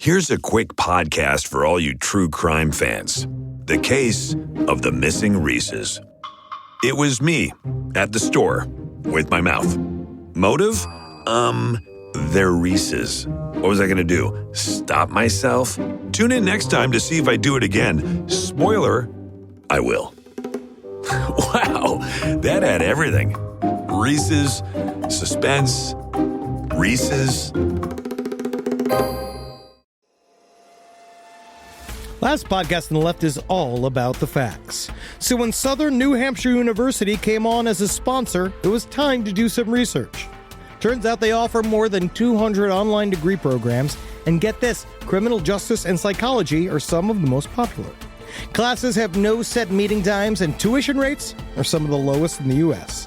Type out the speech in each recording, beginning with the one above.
Here's a quick podcast for all you true crime fans. The case of the missing Reese's. It was me at the store with my mouth. Motive? They're Reese's. What was I going to do? Stop myself? Tune in next time to see if I do it again. Spoiler, I will. Wow, that had everything. Reese's, suspense, Reese's. Last podcast on the left is all about the facts. So when Southern New Hampshire University came on as a sponsor, it was time to do some research. Turns out they offer more than 200 online degree programs, and get this, criminal justice and psychology are some of the most popular. Classes have no set meeting times, and tuition rates are some of the lowest in the U.S.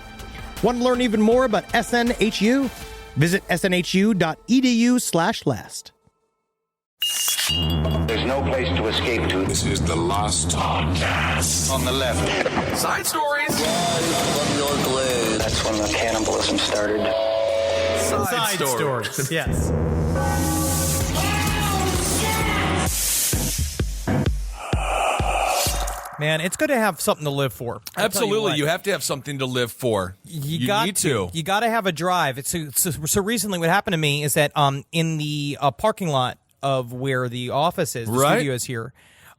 Want to learn even more about SNHU? Visit snhu.edu/last. There's no place to escape to. This is the last podcast. On the left. Side stories. From your glade. That's when the cannibalism started. Side stories. Yes. Man, it's good to have something to live for. Absolutely, you have to have something to live for. You need to. You got to have a drive. So recently, what happened to me is that in the parking lot of where the office is, the studio is here,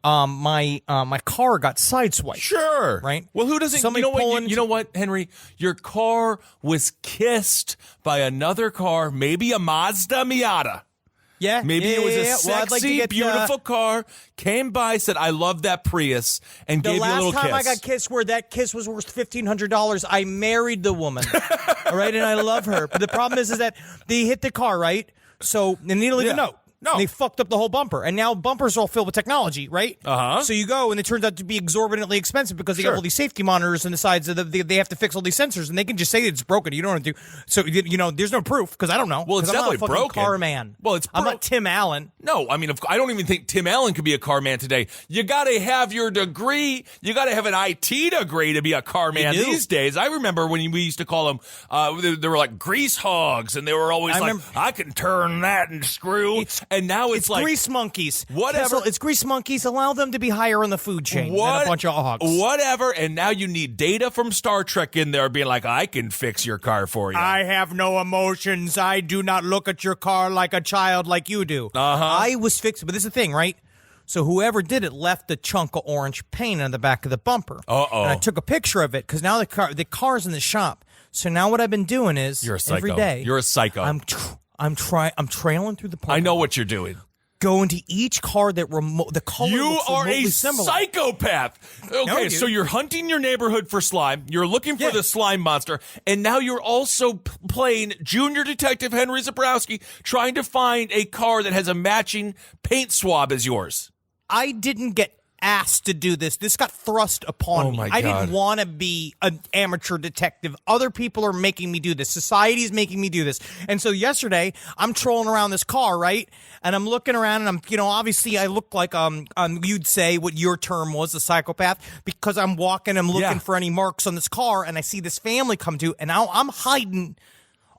my car got sideswiped. Sure. Right? Well, who doesn't? Somebody You know what, Henry? Your car was kissed by another car, maybe a Mazda Miata. Yeah. Maybe it was a Well, sexy, I'd like to get, beautiful car, came by, said, I love that Prius, and gave you a little kiss. The last time I got kissed where that kiss was worth $1,500, I married the woman. All right? And I love her. But the problem is that they hit the car, right? So, and they didn't leave a note. No. And they fucked up the whole bumper. And now bumpers are all filled with technology, right? Uh-huh. So you go, and it turns out to be exorbitantly expensive because they got all these safety monitors on the sides of they have to fix all these sensors, and they can just say it's broken. You don't have to. So, there's no proof because I don't know. Well, it's I'm not definitely a fucking broken. car man. Well, I'm not Tim Allen. No, I mean, I don't even think Tim Allen could be a car man today. You got to have your degree. You got to have an IT degree to be a car man these days. I remember when we used to call them, they were like grease hogs, and they were always I can turn that and screw. And now it's like grease monkeys. Whatever. It's grease monkeys. Allow them to be higher in the food chain than a bunch of hogs. Whatever. And now you need Data from Star Trek in there being like, I can fix your car for you. I have no emotions. I do not look at your car like a child like you do. I was fixed. But this is the thing, right? So whoever did it left a chunk of orange paint on the back of the bumper. Uh-oh. And I took a picture of it because now the car's in the shop. So now what I've been doing is You're a psycho. every day. You're a psycho. I'm trailing through the parking I know lot. what you're doing. Go into each car that the color You looks are a similar. psychopath. Okay, No, so you're hunting your neighborhood for slime. You're looking for the slime monster. And now you're also playing Junior Detective Henry Zabrowski, trying to find a car that has a matching paint swab as yours. I didn't get asked to do this. This got thrust upon me. My I God. didn't want to be an amateur detective. Other people are making me do this. Society's making me do this. And so yesterday, I'm trolling around this car, right? And I'm looking around, and I'm, obviously I look like you'd say what your term was, a psychopath, because I'm walking, I'm looking for any marks on this car, and I see this family come to, and now I'm hiding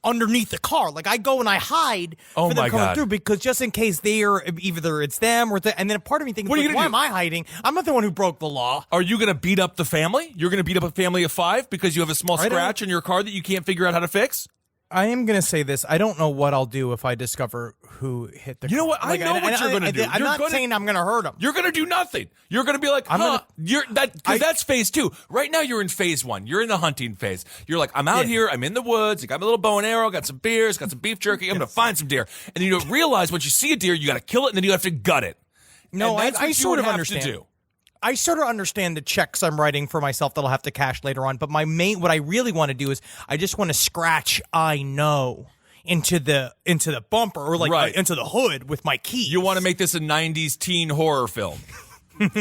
underneath the car. Like, I go and I hide for them coming through because just in case either it's them or and then part of me thinks, why am I hiding? I'm not the one who broke the law. Are you going to beat up the family? You're going to beat up a family of 5 because you have a small scratch in your car that you can't figure out how to fix? I am going to say this. I don't know what I'll do if I discover who hit the car. You know what? I know what you're going to do. I'm not saying I'm going to hurt them. You're going to do nothing. You're going to be like, that's phase 2. Right now you're in phase 1. You're in the hunting phase. You're like, I'm out here. I'm in the woods. I got my little bow and arrow. Got some beers. Got some beef jerky. I'm going to find some deer. And then you don't realize once you see a deer, you got to kill it, and then you have to gut it. No, I sort of understand. To do. I sort of understand the checks I'm writing for myself that I'll have to cash later on. But what I really want to do is I just want to scratch I know into the bumper or into the hood with my key. You want to make this a 90s teen horror film.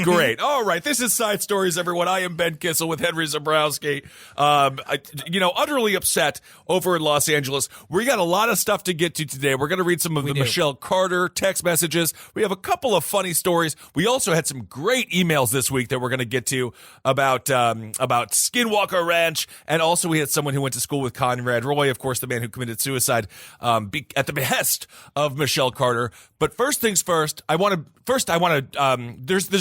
Great. All right. This is Side Stories, everyone. I am Ben Kissel with Henry Zabrowski. Utterly upset over in Los Angeles. We got a lot of stuff to get to today. We're going to read some of the Michelle Carter text messages. We have a couple of funny stories. We also had some great emails this week that we're going to get to about Skinwalker Ranch. And also we had someone who went to school with Conrad Roy, of course, the man who committed suicide at the behest of Michelle Carter. But first things first, there's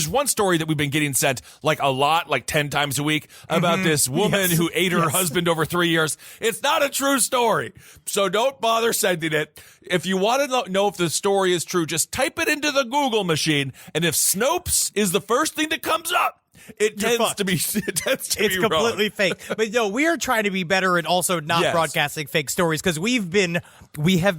one story that we've been getting sent like a lot, like 10 times a week about this woman who ate her husband over 3 years. It's not a true story, so don't bother sending it. If you want to know if the story is true, just type it into the Google machine, and if Snopes is the first thing that comes up, it tends to be it's completely fake. But no, we are trying to be better and also not broadcasting fake stories because we have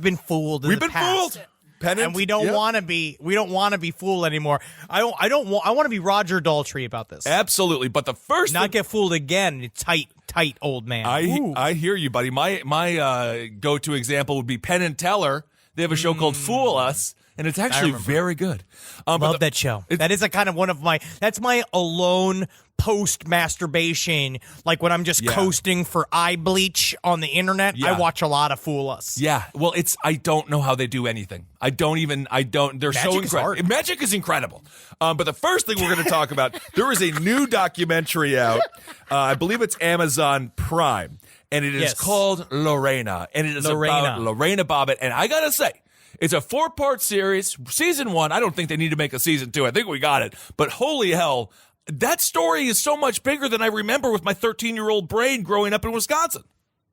been fooled in the past. Fooled. And we don't want to be. We don't want to be fooled anymore. I want to be Roger Daltrey about this. Absolutely, but the first get fooled again. Tight old man. I hear you, buddy. My go-to example would be Penn and Teller. They have a show called Fool Us, and it's actually very good. Love that show. That is a kind of one of my. That's my alone post masturbation, like when I'm just coasting for eye bleach on the internet. I watch a lot of Fool Us. Yeah, well, I don't know how they do anything. They're so incredible. Magic is incredible. But the first thing we're going to talk about, there is a new documentary out. I believe it's Amazon Prime, and it is called Lorena, and it is about Lorena Bobbitt. And I gotta say, it's a 4-part series. Season 1, I don't think they need to make a season 2. I think we got it. But holy hell, that story is so much bigger than I remember with my 13-year-old brain growing up in Wisconsin.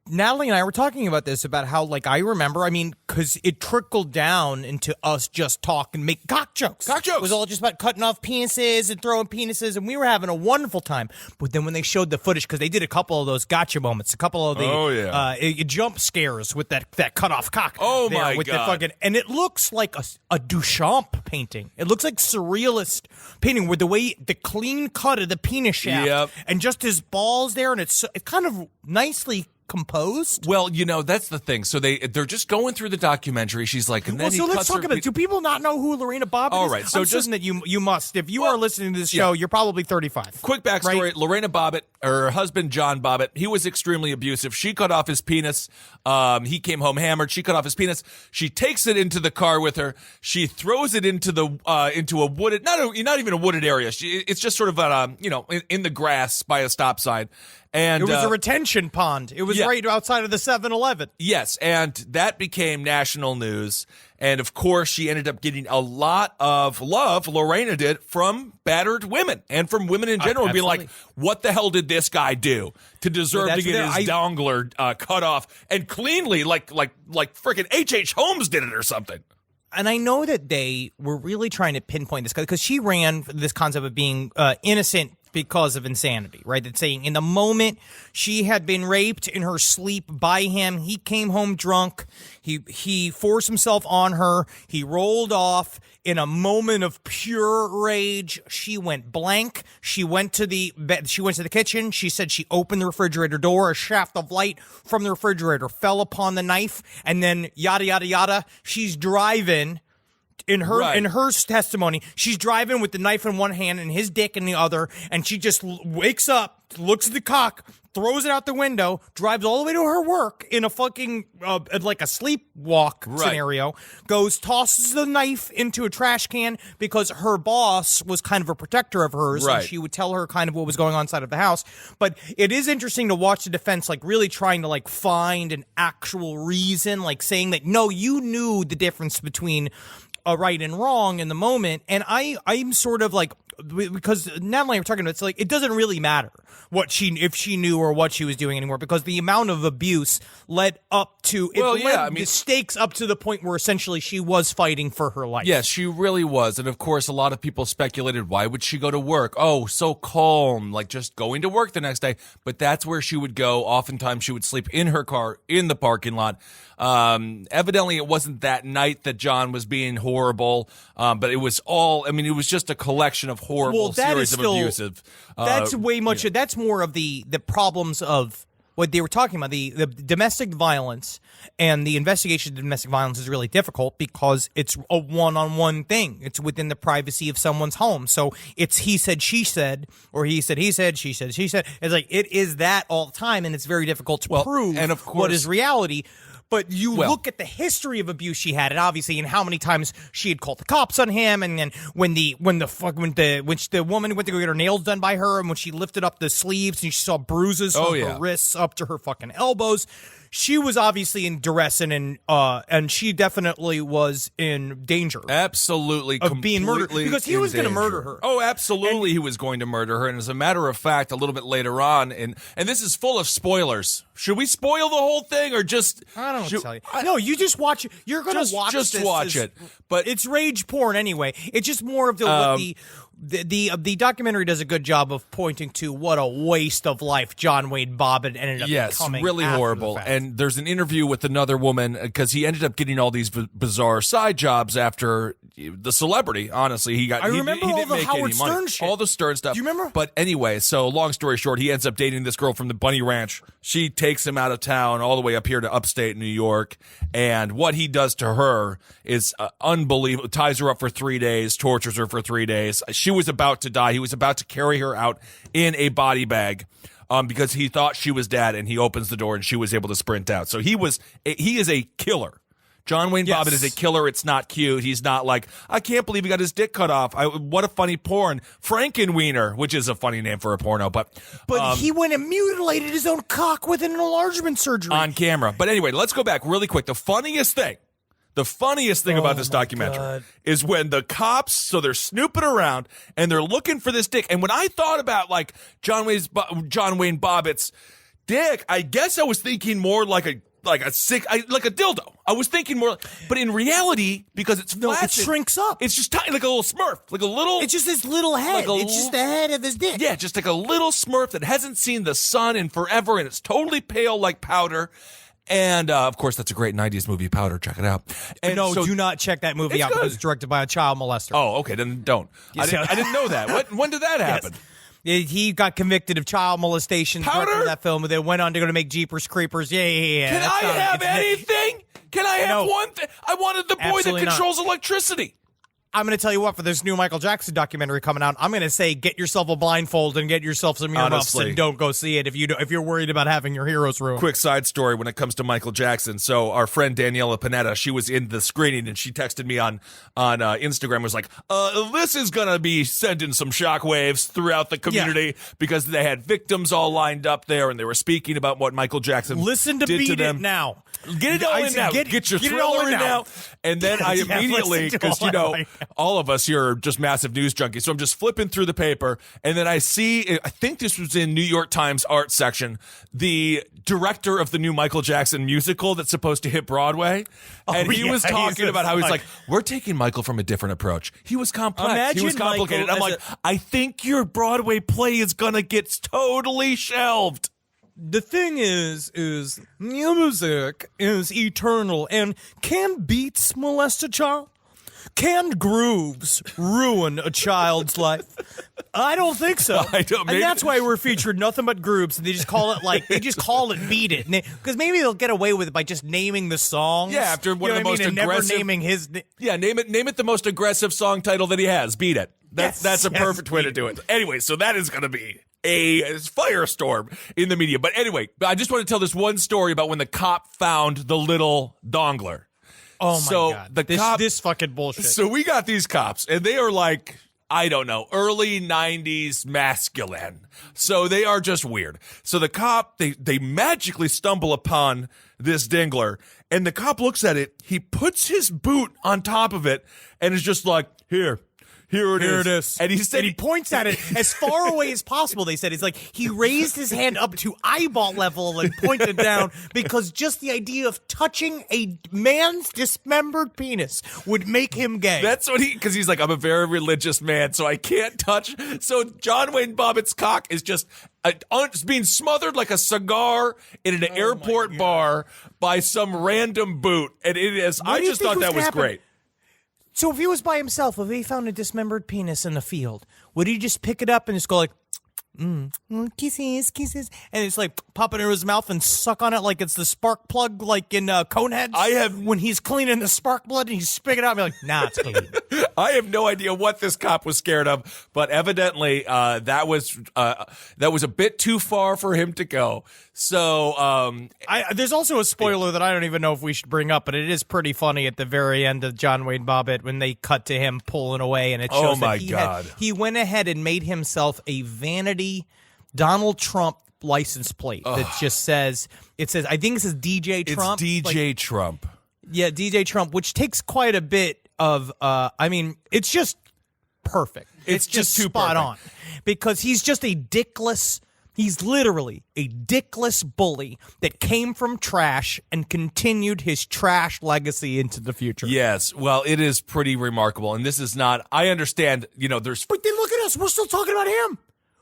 Natalie and I were talking about this, about how, like, I remember, because it trickled down into us just talk and make cock jokes. It was all just about cutting off penises and throwing penises, and we were having a wonderful time. But then when they showed the footage, because they did a couple of those gotcha moments, a couple of the jump scares with that cut off cock. Oh, my God. And it looks like a Duchamp painting. It looks like surrealist painting with the clean cut of the penis shaft and just his balls there, and it's kind of nicely composed. Well, that's the thing. So they're just going through the documentary. She's like, and then let's talk about it. Do people not know who Lorena Bobbitt is? All right, so I'm certain that you must. If you are listening to this show, you're probably 35. Quick backstory: right? Lorena Bobbitt, her husband John Bobbitt, he was extremely abusive. She cut off his penis. He came home hammered. She cut off his penis. She takes it into the car with her. She throws it into a wooded, not even a wooded area. It's just sort of in the grass by a stop sign. And it was a retention pond. It was right outside of the 7-Eleven. Yes, and that became national news. And, of course, she ended up getting a lot of love, Lorena did, from battered women and from women in general, being like, what the hell did this guy do to deserve to get his dongler cut off and cleanly, like frickin' H.H. Holmes did it or something? And I know that they were really trying to pinpoint this because she ran this concept of being innocent because of insanity, right? That's saying in the moment she had been raped in her sleep by him, he came home drunk, he forced himself on her, he rolled off in a moment of pure rage. She went blank. She went to the kitchen. She said she opened the refrigerator door. A shaft of light from the refrigerator fell upon the knife, and then yada yada yada. She's driving. In her testimony, she's driving with the knife in one hand and his dick in the other, and she just wakes up, looks at the cock, throws it out the window, drives all the way to her work in a fucking like a sleepwalk scenario, tosses the knife into a trash can because her boss was kind of a protector of hers, and she would tell her kind of what was going on inside of the house. But it is interesting to watch the defense like really trying to like find an actual reason, like saying that no, you knew the difference between right and wrong in the moment. And I'm sort of like, because Natalie and I were talking about, it's like it doesn't really matter if she knew or what she was doing anymore, because the amount of abuse led up to the stakes up to the point where essentially she was fighting for her life. Yes, she really was. And of course, a lot of people speculated, why would she go to work? Oh, so calm, like just going to work the next day. But that's where she would go. Oftentimes she would sleep in her car in the parking lot. Evidently it wasn't that night that John was being horrible, but it was it was just a collection of horrible series of abusive. That's way much. That's more of the problems of what they were talking about, the domestic violence and the investigation of domestic violence is really difficult because it's a one-on-one thing. It's within the privacy of someone's home. So it's he said, she said, or he said, she said, she said. It's like it is that all the time, and it's very difficult to prove and of course, what is reality. But you look at the history of abuse she had, and obviously, and how many times she had called the cops on him, and then when the woman went to go get her nails done by her, and when she lifted up the sleeves and she saw bruises from her wrists up to her fucking elbows, she was obviously in duress and she definitely was in danger. Absolutely, of being murdered because he was going to murder her. Oh, absolutely, he was going to murder her. And as a matter of fact, a little bit later on, and this is full of spoilers. Should we spoil the whole thing or just? I don't know what to tell you. No, you just watch it. You're going to watch just this. Watch it. But it's rage porn anyway. It's just more of the documentary does a good job of pointing to what a waste of life John Wayne Bobbitt ended up becoming. Really horrible. And there's an interview with another woman because he ended up getting all these bizarre side jobs after the celebrity. Honestly, he remember he all didn't the make Howard any Stern money. shit. All the Stern stuff. Do you remember? But anyway, so long story short, he ends up dating this girl from the Bunny Ranch. She takes him out of town all the way up here to upstate New York, and what he does to her is unbelievable. Ties her up for 3 days, tortures her for 3 days. She was about to die. He was about to carry her out in a body bag because he thought she was dead, and he opens the door and she was able to sprint out. So he is a killer. John Wayne Bobbitt is a killer. It's not cute. He's not like, I can't believe he got his dick cut off. What a funny porn. Frankenwiener, which is a funny name for a porno, but he went and mutilated his own cock with an enlargement surgery on camera. But anyway, let's go back really quick. The funniest thing about this documentary is when the cops, so they're snooping around and they're looking for this dick. And when I thought about like John Wayne Bobbitt's dick, I guess I was thinking more like a dildo. I was thinking more, but in reality, because it's flaccid, it shrinks up. It's just tiny, like a little Smurf, like a little. It's just his little head. It's just the head of his dick. Yeah, just like a little Smurf that hasn't seen the sun in forever, and it's totally pale like powder. And, of course, that's a great 90s movie, Powder. Check it out. And do not check that movie out because it's directed by a child molester. Oh, okay, then don't. I didn't know that. When did that happen? Yes. He got convicted of child molestation. Powder? That film. They went on to go to make Jeepers Creepers. Yeah. Can I have anything? Can I have one thing? I wanted the boy that controls electricity. I'm going to tell you what, for this new Michael Jackson documentary coming out, I'm going to say get yourself a blindfold and get yourself some earmuffs and don't go see it if you're worried about having your heroes ruined. Quick side story when it comes to Michael Jackson. So our friend Daniela Panetta, she was in the screening and she texted me on Instagram, was like, this is going to be sending some shockwaves throughout the community because they had victims all lined up there and they were speaking about what Michael Jackson Listen to did Beat to them. It Now. Get it all in now. Get your thriller in now. And then I immediately, because all of us here are just massive news junkies. So I'm just flipping through the paper, and then I see, I think this was in New York Times art section, the director of the new Michael Jackson musical that's supposed to hit Broadway. And he was talking about how he's like, we're taking Michael from a different approach. He was complex. He was complicated. I'm like, I think your Broadway play is going to get totally shelved. The thing is music is eternal, and can beats molest a child? Can grooves ruin a child's life? I don't think so. And that's why we're featured nothing but grooves. And they just call it Beat It. Because maybe they'll get away with it by just naming the songs. Yeah, after one of the most aggressive. Never naming his. Yeah, name it the most aggressive song title that he has. Beat It. That's a perfect way to do it. Anyway, so that is going to be a firestorm in the media. But anyway, I just want to tell this one story about when the cop found the little dongler. Oh my God. This fucking bullshit. So we got these cops, and they are like, I don't know, early 90s masculine. So they are just weird. So the cop, they magically stumble upon this dingler, and the cop looks at it. He puts his boot on top of it and is just like, Here it is. And he points at it as far away as possible, they said. It's like he raised his hand up to eyeball level and pointed down because just the idea of touching a man's dismembered penis would make him gay. That's what because he's like, I'm a very religious man, so I can't touch. So John Wayne Bobbitt's cock is just being smothered like a cigar in an airport bar by some random boot. And it is, I just thought that was great. So if he was by himself, if he found a dismembered penis in the field, would he just pick it up and just go like, Kisses, and it's like pop it in his mouth and suck on it like it's the spark plug, like in Coneheads. When he's cleaning the spark blood and he's spitting it out, and be like, nah, it's clean. I have no idea what this cop was scared of, but evidently that was a bit too far for him to go. So there's also a spoiler that I don't even know if we should bring up, but it is pretty funny at the very end of John Wayne Bobbitt when they cut to him pulling away, and it shows that he went ahead and made himself a vanity Donald Trump license plate that just says, I think it says DJ Trump. It's DJ Trump. Yeah, DJ Trump, which takes quite a bit of, it's just perfect. It's just too spot perfect. on. Because he's just he's literally a dickless bully that came from trash and continued his trash legacy into the future. Yes, well, it is pretty remarkable. And this is not, I understand, there's... But then look at us, we're still talking about him.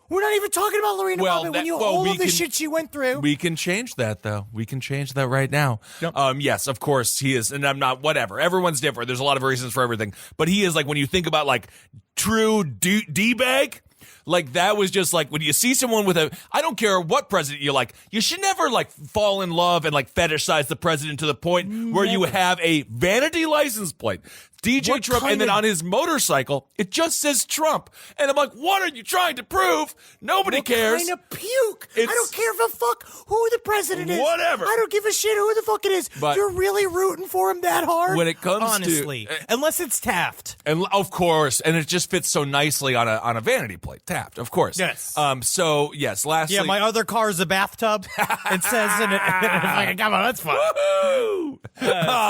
We're not even talking about Lorena Bobbitt all of the shit she went through. We can change that, though. We can change that right now. Yep. Yes, of course, he is. And I'm not, whatever. Everyone's different. There's a lot of reasons for everything. But he is, like, when you think about, like, true D-bag, like, that was just, like, when you see someone with I don't care what president you like, you should never, like, fall in love and, like, fetishize the president to the point where you have a vanity license plate. DJ Trump, and then on his motorcycle, it just says Trump. And I'm like, what are you trying to prove? Nobody cares. What kind of puke? I don't care if a fuck who the president is. Whatever. I don't give a shit who the fuck it is. But you're really rooting for him that hard? When it comes honestly, unless it's Taft. And of course, and it just fits so nicely on a vanity plate. Taft, of course. Yes. So, yes, lastly. Yeah, my other car is a bathtub. It says in it, like, come on, that's fun. Woohoo!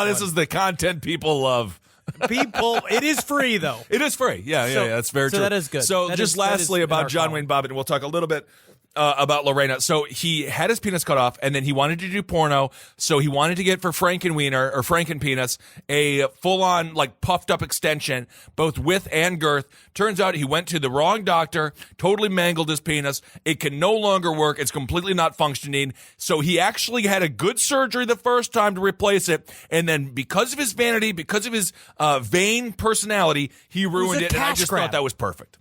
This is the content people love. It is free, though. It is free. Yeah, that's very true. So that is good. So lastly about John Wayne Bobbitt, and we'll talk a little bit about Lorena. So he had his penis cut off, and then he wanted to do porno, so he wanted to get for Frankenwiener, or Frankenpenis, a full-on, like, puffed-up extension, both width and girth. Turns out he went to the wrong doctor, totally mangled his penis. It can no longer work. It's completely not functioning. So he actually had a good surgery the first time to replace it, and then because of his vanity, because of his vain personality, he ruined it, and I just thought that was perfect.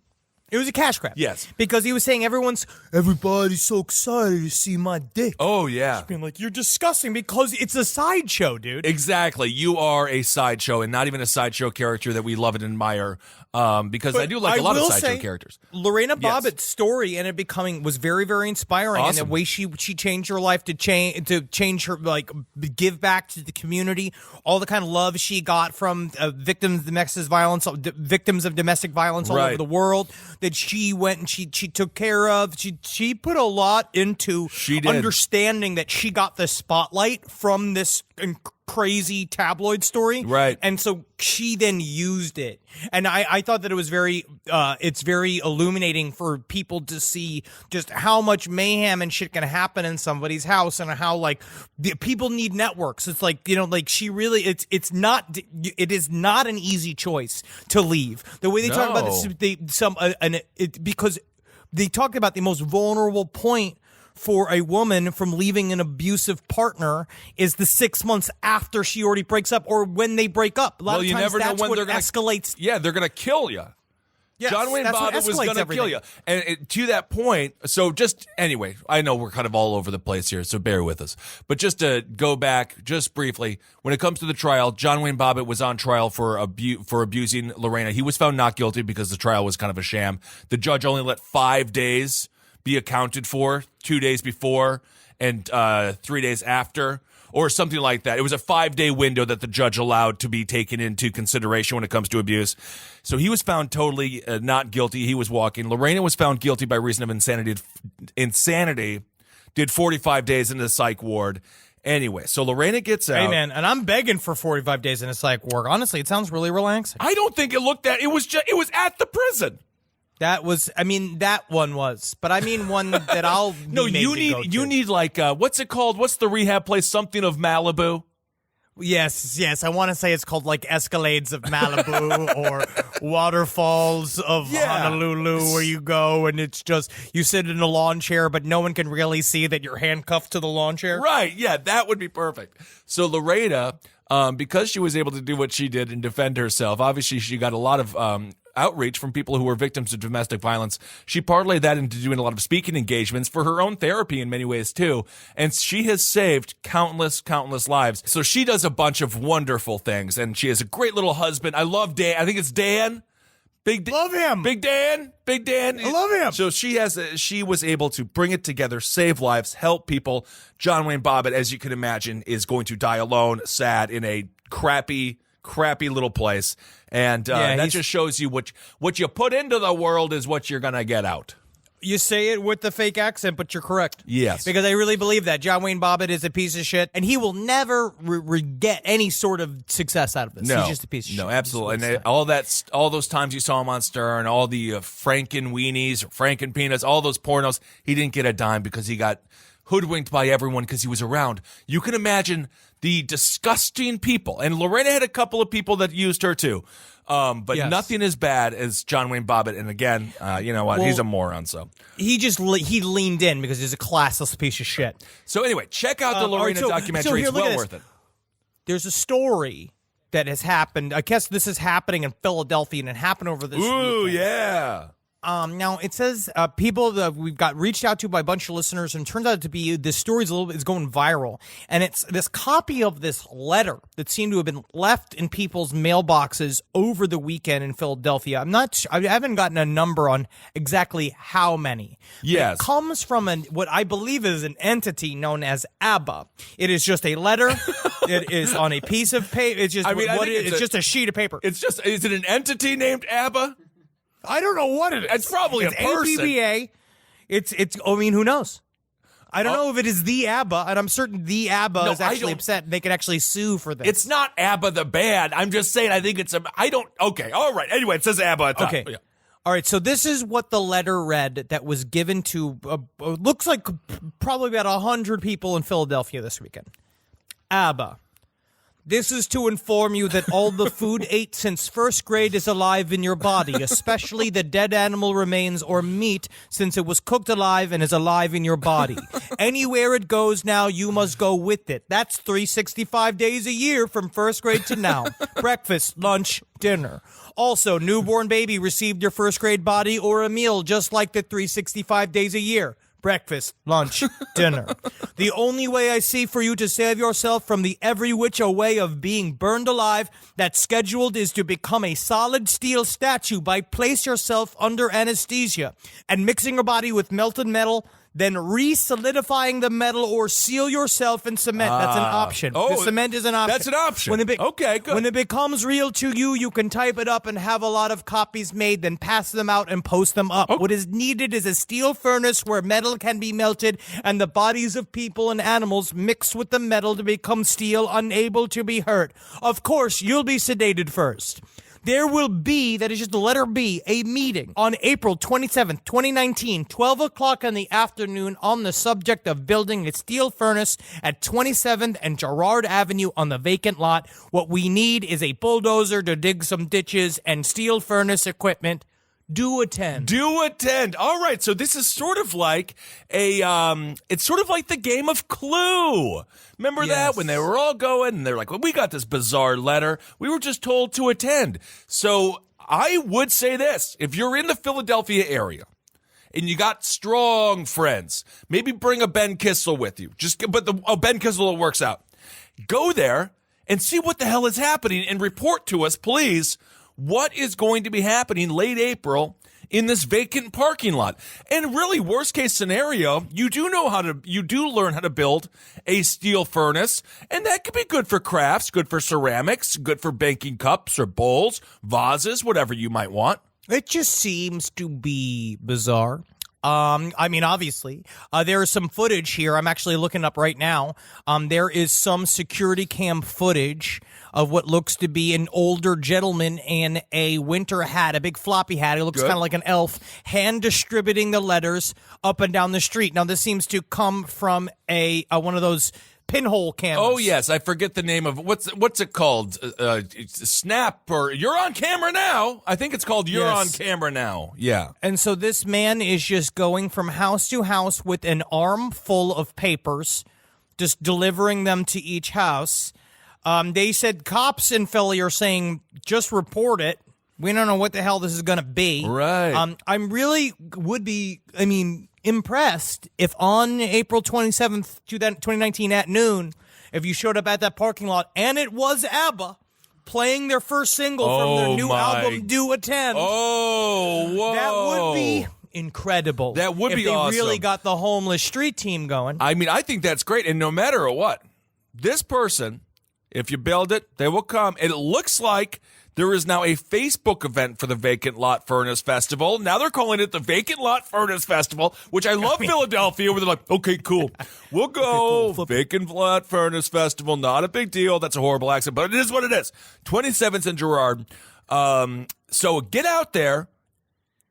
It was a cash grab. Yes. Because he was saying everybody's so excited to see my dick. Oh, yeah. Just being like, you're disgusting because it's a sideshow, dude. Exactly. You are a sideshow, and not even a sideshow character that we love and admire, because I do like a lot of sideshow characters. Lorena Bobbitt's story and it was very, very inspiring. Awesome. And the way she changed her life to change her, like, give back to the community, all the kind of love she got from victims of domestic violence all over the world, that she went and she took care of. She put a lot into understanding that she got the spotlight from this crazy tabloid story. Right. And so she then used it. And I thought that it was it's very illuminating for people to see just how much mayhem and shit can happen in somebody's house, and how, like, people need networks. It's like, like, she really, it is not an easy choice to leave. The way they talk about this, because they talked about the most vulnerable point for a woman from leaving an abusive partner is the 6 months after she already breaks up, or when they break up. A lot of times never know when they're going to escalate. Yeah, they're going to kill you. Yes, John Wayne Bobbitt was going to kill you. And to that point, so just anyway, I know we're kind of all over the place here, so bear with us. But just to go back just briefly, when it comes to the trial, John Wayne Bobbitt was on trial for abusing Lorena. He was found not guilty because the trial was kind of a sham. The judge only let 5 days be accounted for, 2 days before and 3 days after, or something like that. It was a 5-day window that the judge allowed to be taken into consideration when it comes to abuse. So he was found totally not guilty. He was walking. Lorena was found guilty by reason of insanity. Did 45 days in the psych ward. Anyway, so Lorena gets out. Hey, man, and I'm begging for 45 days in a psych ward. Honestly, it sounds really relaxing. I don't think it looked that. It was at the prison. That one was, but I mean one that I'll no. You need like what's it called? What's the rehab place? Something of Malibu. Yes. I want to say it's called like Escalades of Malibu or Waterfalls of Honolulu, where you go and it's just you sit in a lawn chair, but no one can really see that you're handcuffed to the lawn chair. Right? Yeah, that would be perfect. So Lorena, because she was able to do what she did and defend herself, obviously she got a lot of outreach from people who were victims of domestic violence. She parlayed that into doing a lot of speaking engagements for her own therapy in many ways too. And she has saved countless lives. So she does a bunch of wonderful things, and she has a great little husband. I love Dan. I think it's Dan. Love him. Big Dan. I love him. So she was able to bring it together, save lives, help people. John Wayne Bobbitt, as you can imagine, is going to die alone, sad, in a crappy little place. And that just shows you what you put into the world is what you're going to get out. You say it with the fake accent, but you're correct. Yes. Because I really believe that. John Wayne Bobbitt is a piece of shit, and he will never get any sort of success out of this. No, he's just a piece of shit. No, absolutely. And all those times you saw him on Stern, all the Franken weenies, Franken peanuts, all those pornos, he didn't get a dime because he got hoodwinked by everyone because he was around. You can imagine the disgusting people. And Lorena had a couple of people that used her too. But nothing as bad as John Wayne Bobbitt. And again, you know what? He's a moron. So he leaned in because he's a classless piece of shit. So anyway, check out the Lorena documentary. It's well worth it. There's a story that has happened. I guess this is happening in Philadelphia, and it happened over this weekend. Yeah. Now it says people that we've got reached out to by a bunch of listeners, and it turns out to be this story is going viral, and it's this copy of this letter that seemed to have been left in people's mailboxes over the weekend in Philadelphia. I haven't gotten a number on exactly how many. Yes, it comes from what I believe is an entity known as ABBA. It is just a letter. It is on a piece of paper. It's just it's just a sheet of paper. Is it an entity named ABBA? I don't know what it is. It's probably a person. ABBA. It's. I mean, who knows? I don't know if it is the ABBA, and I'm certain the ABBA is actually upset. They could actually sue for this. It's not ABBA the band. I'm just saying. I think it's a. I don't. Okay. All right. Anyway, it says ABBA at the top. Okay. Yeah. All right. So this is what the letter read that was given to looks like probably about 100 people in Philadelphia this weekend. ABBA. This is to inform you that all the food ate since first grade is alive in your body, especially the dead animal remains or meat, since it was cooked alive and is alive in your body. Anywhere it goes now, you must go with it. That's 365 days a year from first grade to now. Breakfast, lunch, dinner. Also, newborn baby received your first grade body or a meal just like the 365 days a year. Breakfast, lunch, dinner. The only way I see for you to save yourself from the every which way of being burned alive that's scheduled is to become a solid steel statue by place yourself under anesthesia and mixing your body with melted metal, then re-solidifying the metal or seal yourself in cement. That's an option. The cement is an option. That's an option. Okay, good. When it becomes real to you, you can type it up and have a lot of copies made, then pass them out and post them up. What is needed is a steel furnace where metal can be melted and the bodies of people and animals mixed with the metal to become steel, unable to be hurt. Of course, you'll be sedated first. There will be, that is just the letter B, a meeting on April 27th, 2019, 12 o'clock in the afternoon on the subject of building a steel furnace at 27th and Girard Avenue on the vacant lot. What we need is a bulldozer to dig some ditches and steel furnace equipment. Do attend. All right. So this is sort of like it's sort of like the game of Clue. Remember that when they were all going and they're like, well, we got this bizarre letter. We were just told to attend. So I would say this, if you're in the Philadelphia area and you got strong friends, maybe bring a Ben Kissel with you. Ben Kissel works out. Go there and see what the hell is happening and report to us, please. What is going to be happening late April in this vacant parking lot? And really, worst case scenario, you do learn how to build a steel furnace, and that could be good for crafts, good for ceramics, good for banking cups or bowls, vases, whatever you might want. It just seems to be bizarre. I mean, obviously, there is some footage here. I'm actually looking up right now. There is some security cam footage of what looks to be an older gentleman in a winter hat, a big floppy hat. He looks kind of like an elf, hand distributing the letters up and down the street. Now, this seems to come from one of those pinhole cameras. Oh, yes. I forget the name of what's it called? Snap or You're on Camera Now. I think it's called You're on Camera Now. Yeah. And so this man is just going from house to house with an arm full of papers, just delivering them to each house. They said cops in Philly are saying, just report it. We don't know what the hell this is going to be. Right. I'm really would be, impressed if on April 27th, 2019 at noon, if you showed up at that parking lot and it was ABBA playing their first single from their new album, Do Attend. Oh, whoa. That would be incredible. That would be awesome. If they really awesome. got the Homeless Street Team going. I think that's great. And no matter what, this person, if you build it, they will come. And it looks like there is now a Facebook event for the Vacant Lot Furnace Festival. Now they're calling it the Vacant Lot Furnace Festival, which I love Philadelphia, where they're like, okay, cool. We'll go. Vacant Lot Furnace Festival, not a big deal. That's a horrible accent, but it is what it is. 27th and Girard. So get out there.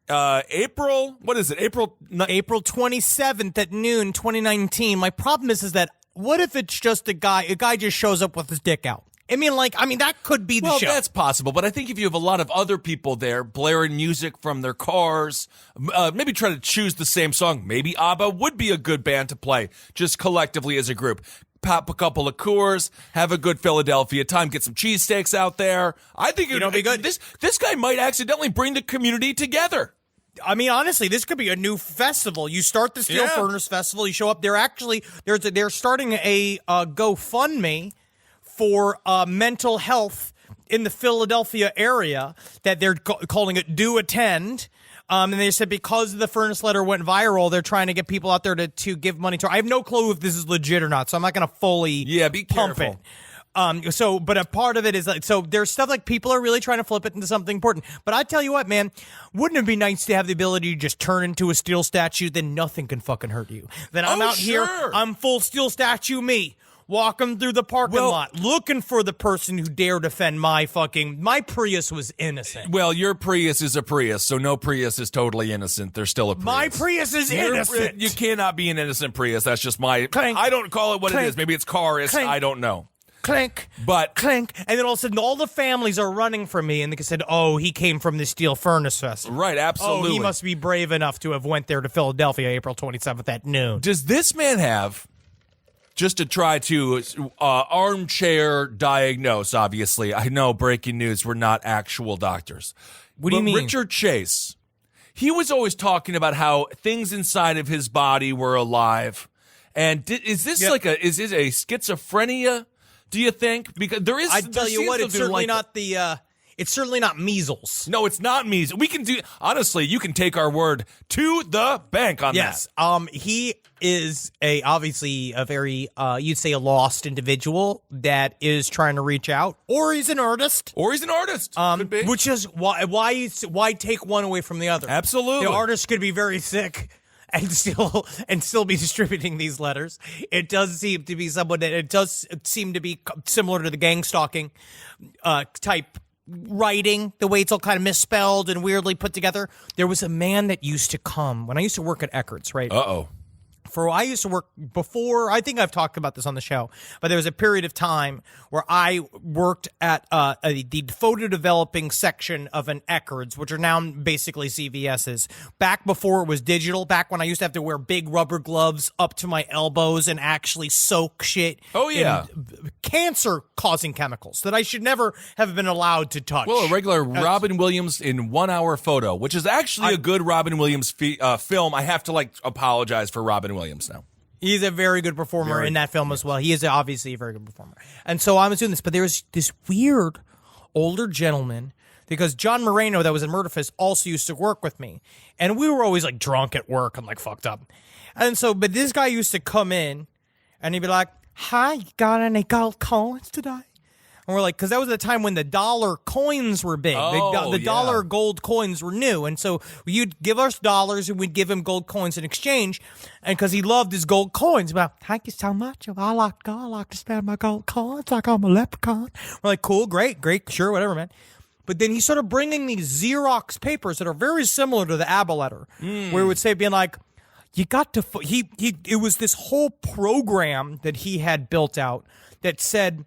April 27th at noon, 2019. My problem is that what if it's just a guy just shows up with his dick out? That could be the show. Well, that's possible, but I think if you have a lot of other people there blaring music from their cars, maybe try to choose the same song. Maybe ABBA would be a good band to play, just collectively as a group. Pop a couple of Coors, have a good Philadelphia time, get some cheesesteaks out there. I think it would be good. This guy might accidentally bring the community together. Honestly, this could be a new festival. You start the Steel Furnace Festival. You show up. They're starting a GoFundMe for mental health in the Philadelphia area that they're calling it Do Attend. And they said because the furnace letter went viral, they're trying to get people out there to give money to. I have no clue if this is legit or not, so I'm not going to fully be pump careful. it. But a part of it is there's stuff like people are really trying to flip it into something important. But I tell you what, man, wouldn't it be nice to have the ability to just turn into a steel statue? Then nothing can fucking hurt you. Then I'm out here, I'm full steel statue me. Walking through the parking lot, looking for the person who dared offend my Prius was innocent. Well, your Prius is a Prius, so no Prius is totally innocent. There's still a Prius. My Prius is innocent. You cannot be an innocent Prius. That's just my... Clink. I don't call it what Clink. it is. Maybe it's car-ist. Clink. I don't know. Clink. But... Clink. And then all of a sudden, all the families are running from me, and they said, oh, he came from the Steel Furnace Festival. Right, absolutely. Oh, he must be brave enough to have went there to Philadelphia April 27th at noon. Does this man have... Just to try to armchair diagnose, obviously. I know, breaking news, we're not actual doctors. What do you mean? Richard Chase, he was always talking about how things inside of his body were alive. And is this a schizophrenia, do you think? Because there is... I tell you what, it's certainly not it's certainly not measles. No, it's not measles. We can do... Honestly, you can take our word to the bank on that. Yes. He is obviously a very, you'd say a lost individual that is trying to reach out. Or he's an artist. Could be. Which is why take one away from the other? Absolutely. The artist could be very sick and still be distributing these letters. It does seem to be someone that... It does seem to be similar to the gang stalking type writing, the way it's all kind of misspelled and weirdly put together. There was a man that used to come when I used to work at Eckerd's, right? I used to work before, I think I've talked about this on the show, but there was a period of time where I worked at the photo developing section of an Eckerd's, which are now basically CVS's. Back before it was digital, back when I used to have to wear big rubber gloves up to my elbows and actually soak shit in cancer-causing chemicals that I should never have been allowed to touch. Well, a regular Robin Williams in 1 hour photo, which is actually a good Robin Williams film. I have to apologize for Robin Williams now. He's a very good performer in that film as well. He is obviously a very good performer. And so I was doing this, but there was this weird older gentleman, because John Moreno that was in Murderfist also used to work with me. And we were always drunk at work and fucked up. And so, but this guy used to come in and he'd be like, hi, you got any gold coins today? And we're like, because that was the time when the dollar coins were big. The dollar gold coins were new. And so you'd give us dollars and we'd give him gold coins in exchange. And because he loved his gold coins. But thank you so much. I like to spend my gold coins like I'm a leprechaun. We're like, cool, great, sure, whatever, man. But then he started bringing these Xerox papers that are very similar to the ABBA letter, where it would say, being like, you got to, it was this whole program that he had built out that said,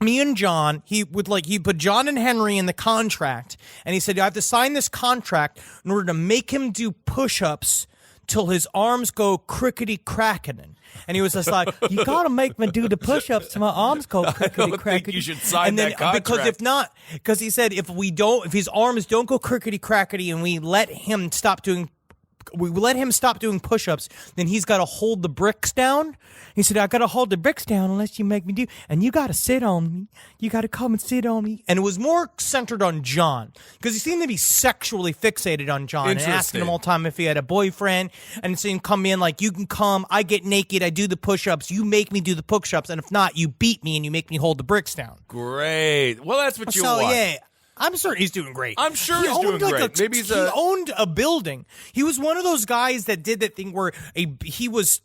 me and John, he put John and Henry in the contract, and he said, you have to sign this contract in order to make him do push-ups till his arms go crickety-cracking. And he was just like, you got to make me do the push-ups till my arms go crickety-cracking. You should sign that contract. Because if not, because he said if his arms don't go crickety-crackety and we let him stop doing push-ups, then he's got to hold the bricks down. He said, I got to hold the bricks down unless you make me do, and you got to sit on me. You got to come and sit on me. And it was more centered on John, because he seemed to be sexually fixated on John and asking him all the time if he had a boyfriend, and seeing him come in like, you can come, I get naked, I do the push-ups, you make me do the push-ups, and if not, you beat me and you make me hold the bricks down. Great. Well, that's what you want. So, yeah. I'm certain he's doing great. I'm sure he's doing great. Maybe he owned a building. He was one of those guys that did that thing where he was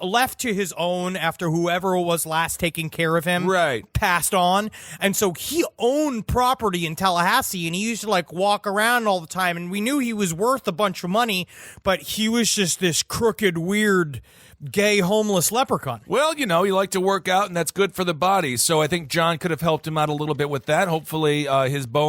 left to his own after whoever was last taking care of him passed on. And so he owned property in Tallahassee, and he used to like walk around all the time. And we knew he was worth a bunch of money, but he was just this crooked, weird, gay homeless leprechaun. Well, you like to work out, and that's good for the body. So I think John could have helped him out a little bit with that. Hopefully his bones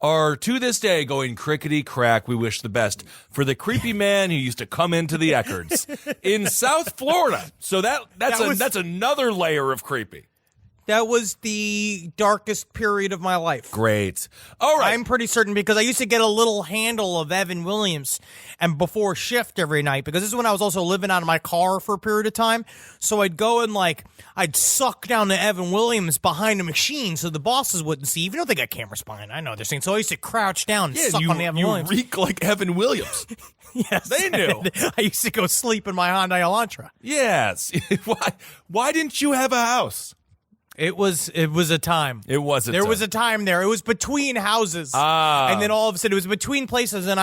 are to this day going crickety crack. We wish the best for the creepy man who used to come into the Eckards in South Florida. So that's another layer of creepy. That was the darkest period of my life. Great. All right. I'm pretty certain, because I used to get a little handle of Evan Williams and before shift every night, because this is when I was also living out of my car for a period of time. So I'd go and I'd suck down the Evan Williams behind a machine so the bosses wouldn't see, even though they got cameras behind. I know they're saying. So I used to crouch down and suck on the Evan Williams. You reek like Evan Williams. Yes. They knew. I used to go sleep in my Hyundai Elantra. Yes. Why didn't you have a house? It was a time. There was a time there. It was between houses. And then all of a sudden it was between places. And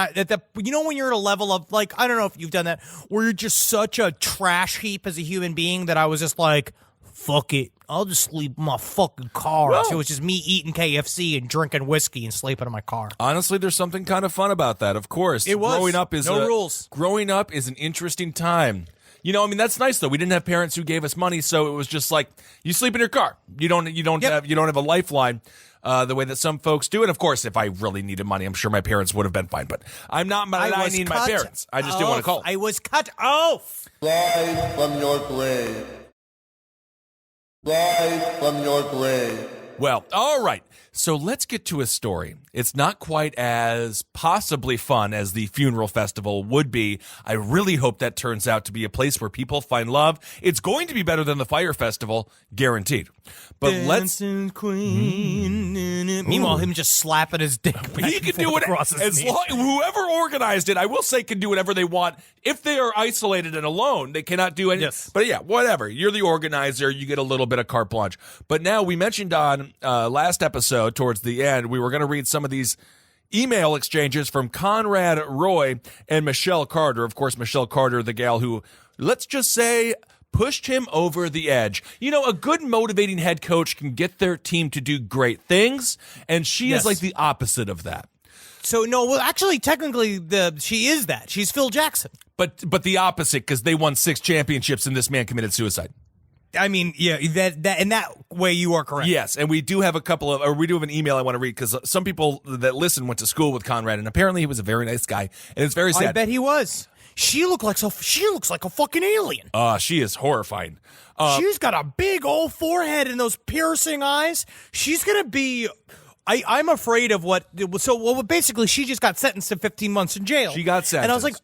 when you're at a level of I don't know if you've done that, where you're just such a trash heap as a human being that I was just like, fuck it. I'll just sleep in my fucking car. Well, so it was just me eating KFC and drinking whiskey and sleeping in my car. Honestly, there's something kind of fun about that. Of course. It was. No rules. Growing up is an interesting time. That's nice though. We didn't have parents who gave us money, so it was just like you sleep in your car. You don't have a lifeline the way that some folks do. And of course, if I really needed money, I'm sure my parents would have been fine. But I'm not. I need my parents. I just didn't want to call. I was cut off. Rise from your grave. Rise from your grave. Well, all right. So let's get to a story. It's not quite as possibly fun as the funeral festival would be. I really hope that turns out to be a place where people find love. It's going to be better than the fire festival, guaranteed. But Dancing Queen. Meanwhile, him just slapping his dick. He can do it whoever organized it, I will say, can do whatever they want. If they are isolated and alone, they cannot do anything. Yes. But yeah, whatever. You're the organizer. You get a little bit of carte blanche. But now we mentioned on last episode, towards the end, we were going to read some of these email exchanges from Conrad Roy and Michelle Carter. Of course, Michelle Carter, the gal who, let's just say, pushed him over the edge. A good motivating head coach can get their team to do great things, and she is like the opposite of that. So, no, well, actually, technically, she is that. She's Phil Jackson. But the opposite, because they won 6 championships and this man committed suicide. I mean, yeah, that in that way you are correct. Yes, and we do have an email I want to read, because some people that listen went to school with Conrad, and apparently he was a very nice guy, and it's very sad. I bet he was. She looks like a fucking alien. She is horrifying. She's got a big old forehead and those piercing eyes. She's gonna be. I'm afraid of what. So basically, she just got sentenced to 15 months in jail. She got sentenced, and I was like,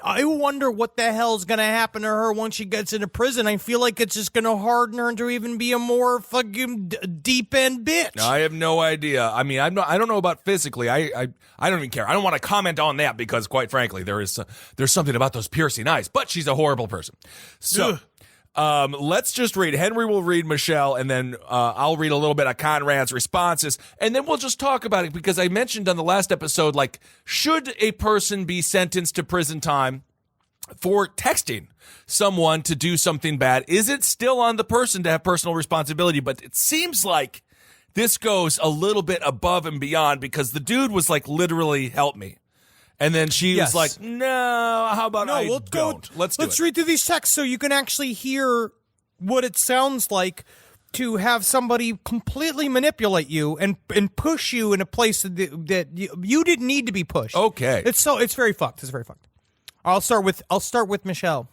I wonder what the hell's going to happen to her once she gets into prison. I feel like it's just going to harden her to even be a more fucking deep-end bitch. I have no idea. I mean, I don't know about physically. I don't even care. I don't want to comment on that because, quite frankly, there's something about those piercing eyes. But she's a horrible person. So... let's just read. Henry will read Michelle, and then I'll read a little bit of Conrad's responses, and then we'll just talk about it, because I mentioned on the last episode, should a person be sentenced to prison time for texting someone to do something bad? Is it still on the person to have personal responsibility? But it seems like this goes a little bit above and beyond, because the dude was literally, help me. And then she was like, no, how about don't? Let's read through these texts so you can actually hear what it sounds like to have somebody completely manipulate you and push you in a place that you didn't need to be pushed. Okay. It's very fucked. It's very fucked. I'll start with Michelle.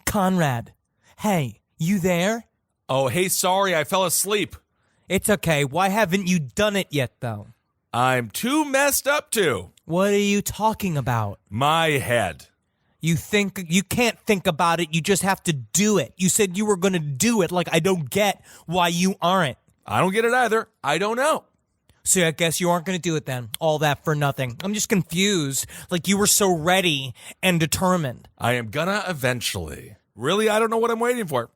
Conrad, hey, you there? Oh, hey, sorry, I fell asleep. It's okay. Why haven't you done it yet, though? I'm too messed up to. What are you talking about? My head. You can't think about it. You just have to do it. You said you were going to do it. Like, I don't get why you aren't. I don't get it either. I don't know. So I guess you aren't going to do it then. All that for nothing. I'm just confused. Like, you were so ready and determined. I am gonna eventually. Really, I don't know what I'm waiting for,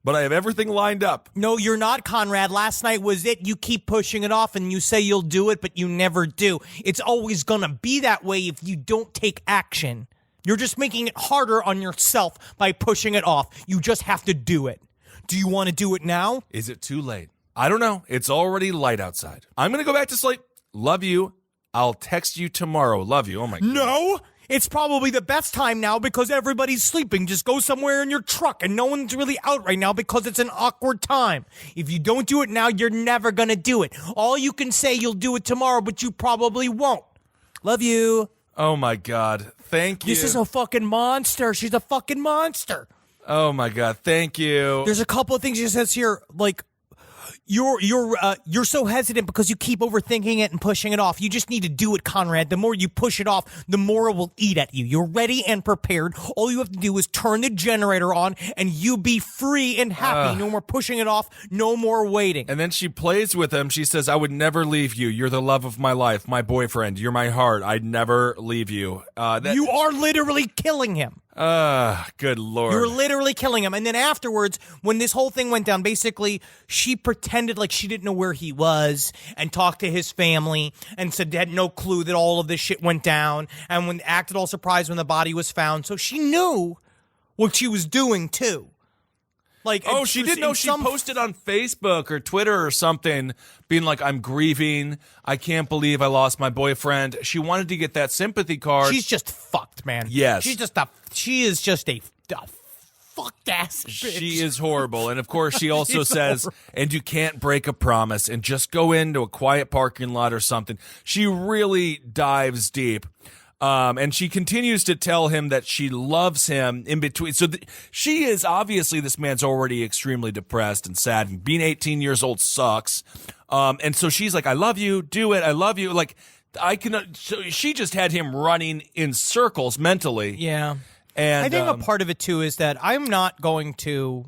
but I have everything lined up. No, you're not, Conrad. Last night was it. You keep pushing it off and you say you'll do it, but you never do. It's always going to be that way if you don't take action. You're just making it harder on yourself by pushing it off. You just have to do it. Do you want to do it now? Is it too late? I don't know. It's already light outside. I'm going to go back to sleep. Love you. I'll text you tomorrow. Love you. Oh, my God. No! It's probably the best time now because everybody's sleeping. Just go somewhere in your truck and no one's really out right now because it's an awkward time. If you don't do it now, you're never going to do it. All you can say you'll do it tomorrow, but you probably won't. Love you. Oh, my God. Thank you. This is a fucking monster. She's a fucking monster. Oh, my God. Thank you. There's a couple of things she says here, like, you're so hesitant because you keep overthinking it and pushing it off. You just need to do it, Conrad. The more you push it off, the more it will eat at you. You're ready and prepared. All you have to do is turn the generator on and you be free and happy. No more pushing it off. No more waiting. And then she plays with him. She says, I would never leave you. You're the love of my life, my boyfriend. You're my heart. I'd never leave you. You are literally killing him. Good Lord. You're literally killing him. And then afterwards, when this whole thing went down, basically, she pretended like she didn't know where he was and talked to his family and said they had no clue that all of this shit went down and when acted all surprised when the body was found. So she knew what she was doing, too. Like, oh, she didn't know. She posted on Facebook or Twitter or something being like, I'm grieving. I can't believe I lost my boyfriend. She wanted to get that sympathy card. She's just fucked, man. Yes. She is just a fucked ass bitch. She is horrible. And of course, she also says, and you can't break a promise and just go into a quiet parking lot or something. She really dives deep. And she continues to tell him that she loves him in between. So she is obviously, this man's already extremely depressed and sad. And being 18 years old sucks. And so she's like, I love you. Do it. I love you. Like, so she just had him running in circles mentally. Yeah. And I think a part of it, too, is that I'm not going to...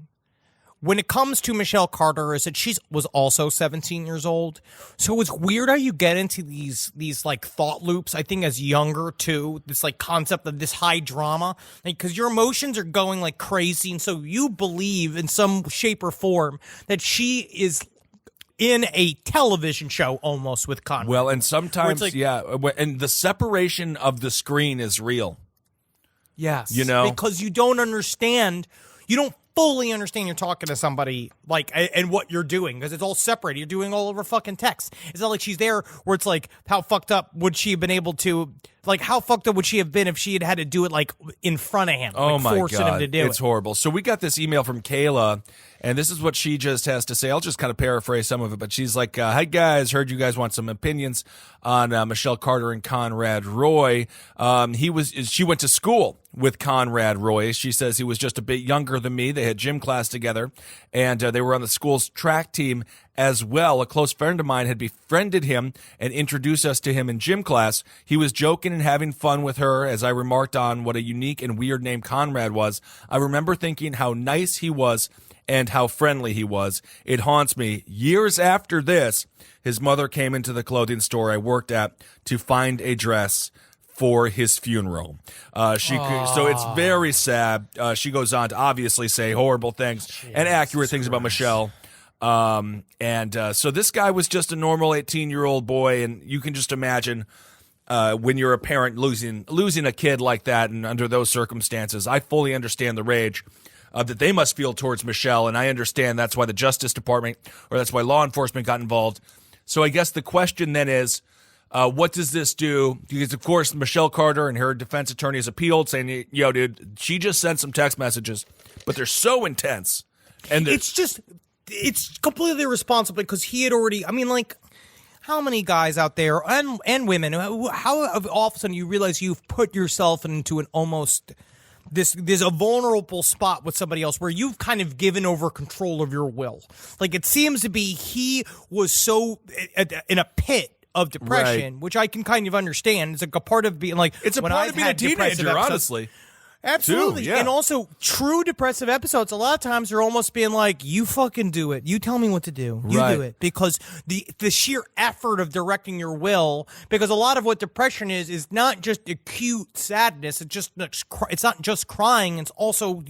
When it comes to Michelle Carter, is that she was also 17 years old. So it's weird how you get into these like thought loops, I think as younger too, this like concept of this high drama, because your emotions are going like crazy. And so you believe in some shape or form that she is in a television show almost with Conrad. Well, and sometimes, like, yeah, and the separation of the screen is real. Yes. You know? Because you don't understand, you don't fully understand you're talking to somebody, like, and what you're doing, because it's all separated. You're doing all over fucking text. It's not like she's there where it's like, how fucked up would she have been able to, like, how fucked up would she have been if she had had to do it, like, in front of him? Oh, like, my forcing God. him to do It's it. horrible. So we got this email from Kayla, and this is what she just has to say. I'll just kind of paraphrase some of it, but she's like, hi, guys. Heard you guys want some opinions on Michelle Carter and Conrad Roy. She went to school with Conrad Roy. She says he was just a bit younger than me. They had gym class together, and they were on the school's track team as well. A close friend of mine had befriended him and introduced us to him in gym class. He was joking and having fun with her as I remarked on what a unique and weird name Conrad was. I remember thinking how nice he was and how friendly he was. It haunts me. Years after this, his mother came into the clothing store I worked at to find a dress for his funeral. So it's very sad. She goes on to obviously say horrible things and accurate things about Michelle. So this guy was just a normal 18-year-old boy, and you can just imagine when you're a parent losing a kid like that, and under those circumstances, I fully understand the rage that they must feel towards Michelle, and I understand that's why the Justice Department, or that's why law enforcement got involved. So I guess the question then is, what does this do? Because, of course, Michelle Carter and her defense attorney has appealed, saying, yo, dude, she just sent some text messages, but they're so intense. And It's completely irresponsible because he had already, I mean, like, how many guys out there and women, how all of a sudden you realize you've put yourself into an almost there's a vulnerable spot with somebody else where you've kind of given over control of your will. Like it seems to be he was so in a pit of depression, which I can kind of understand. It's like a part of being like it's a part of being a teenager, honestly. Absolutely. Too, yeah. And also, true depressive episodes, a lot of times they're almost being like, you fucking do it. You tell me what to do. You do it. Because the sheer effort of directing your will, because a lot of what depression is not just acute sadness. It's not just crying. It's also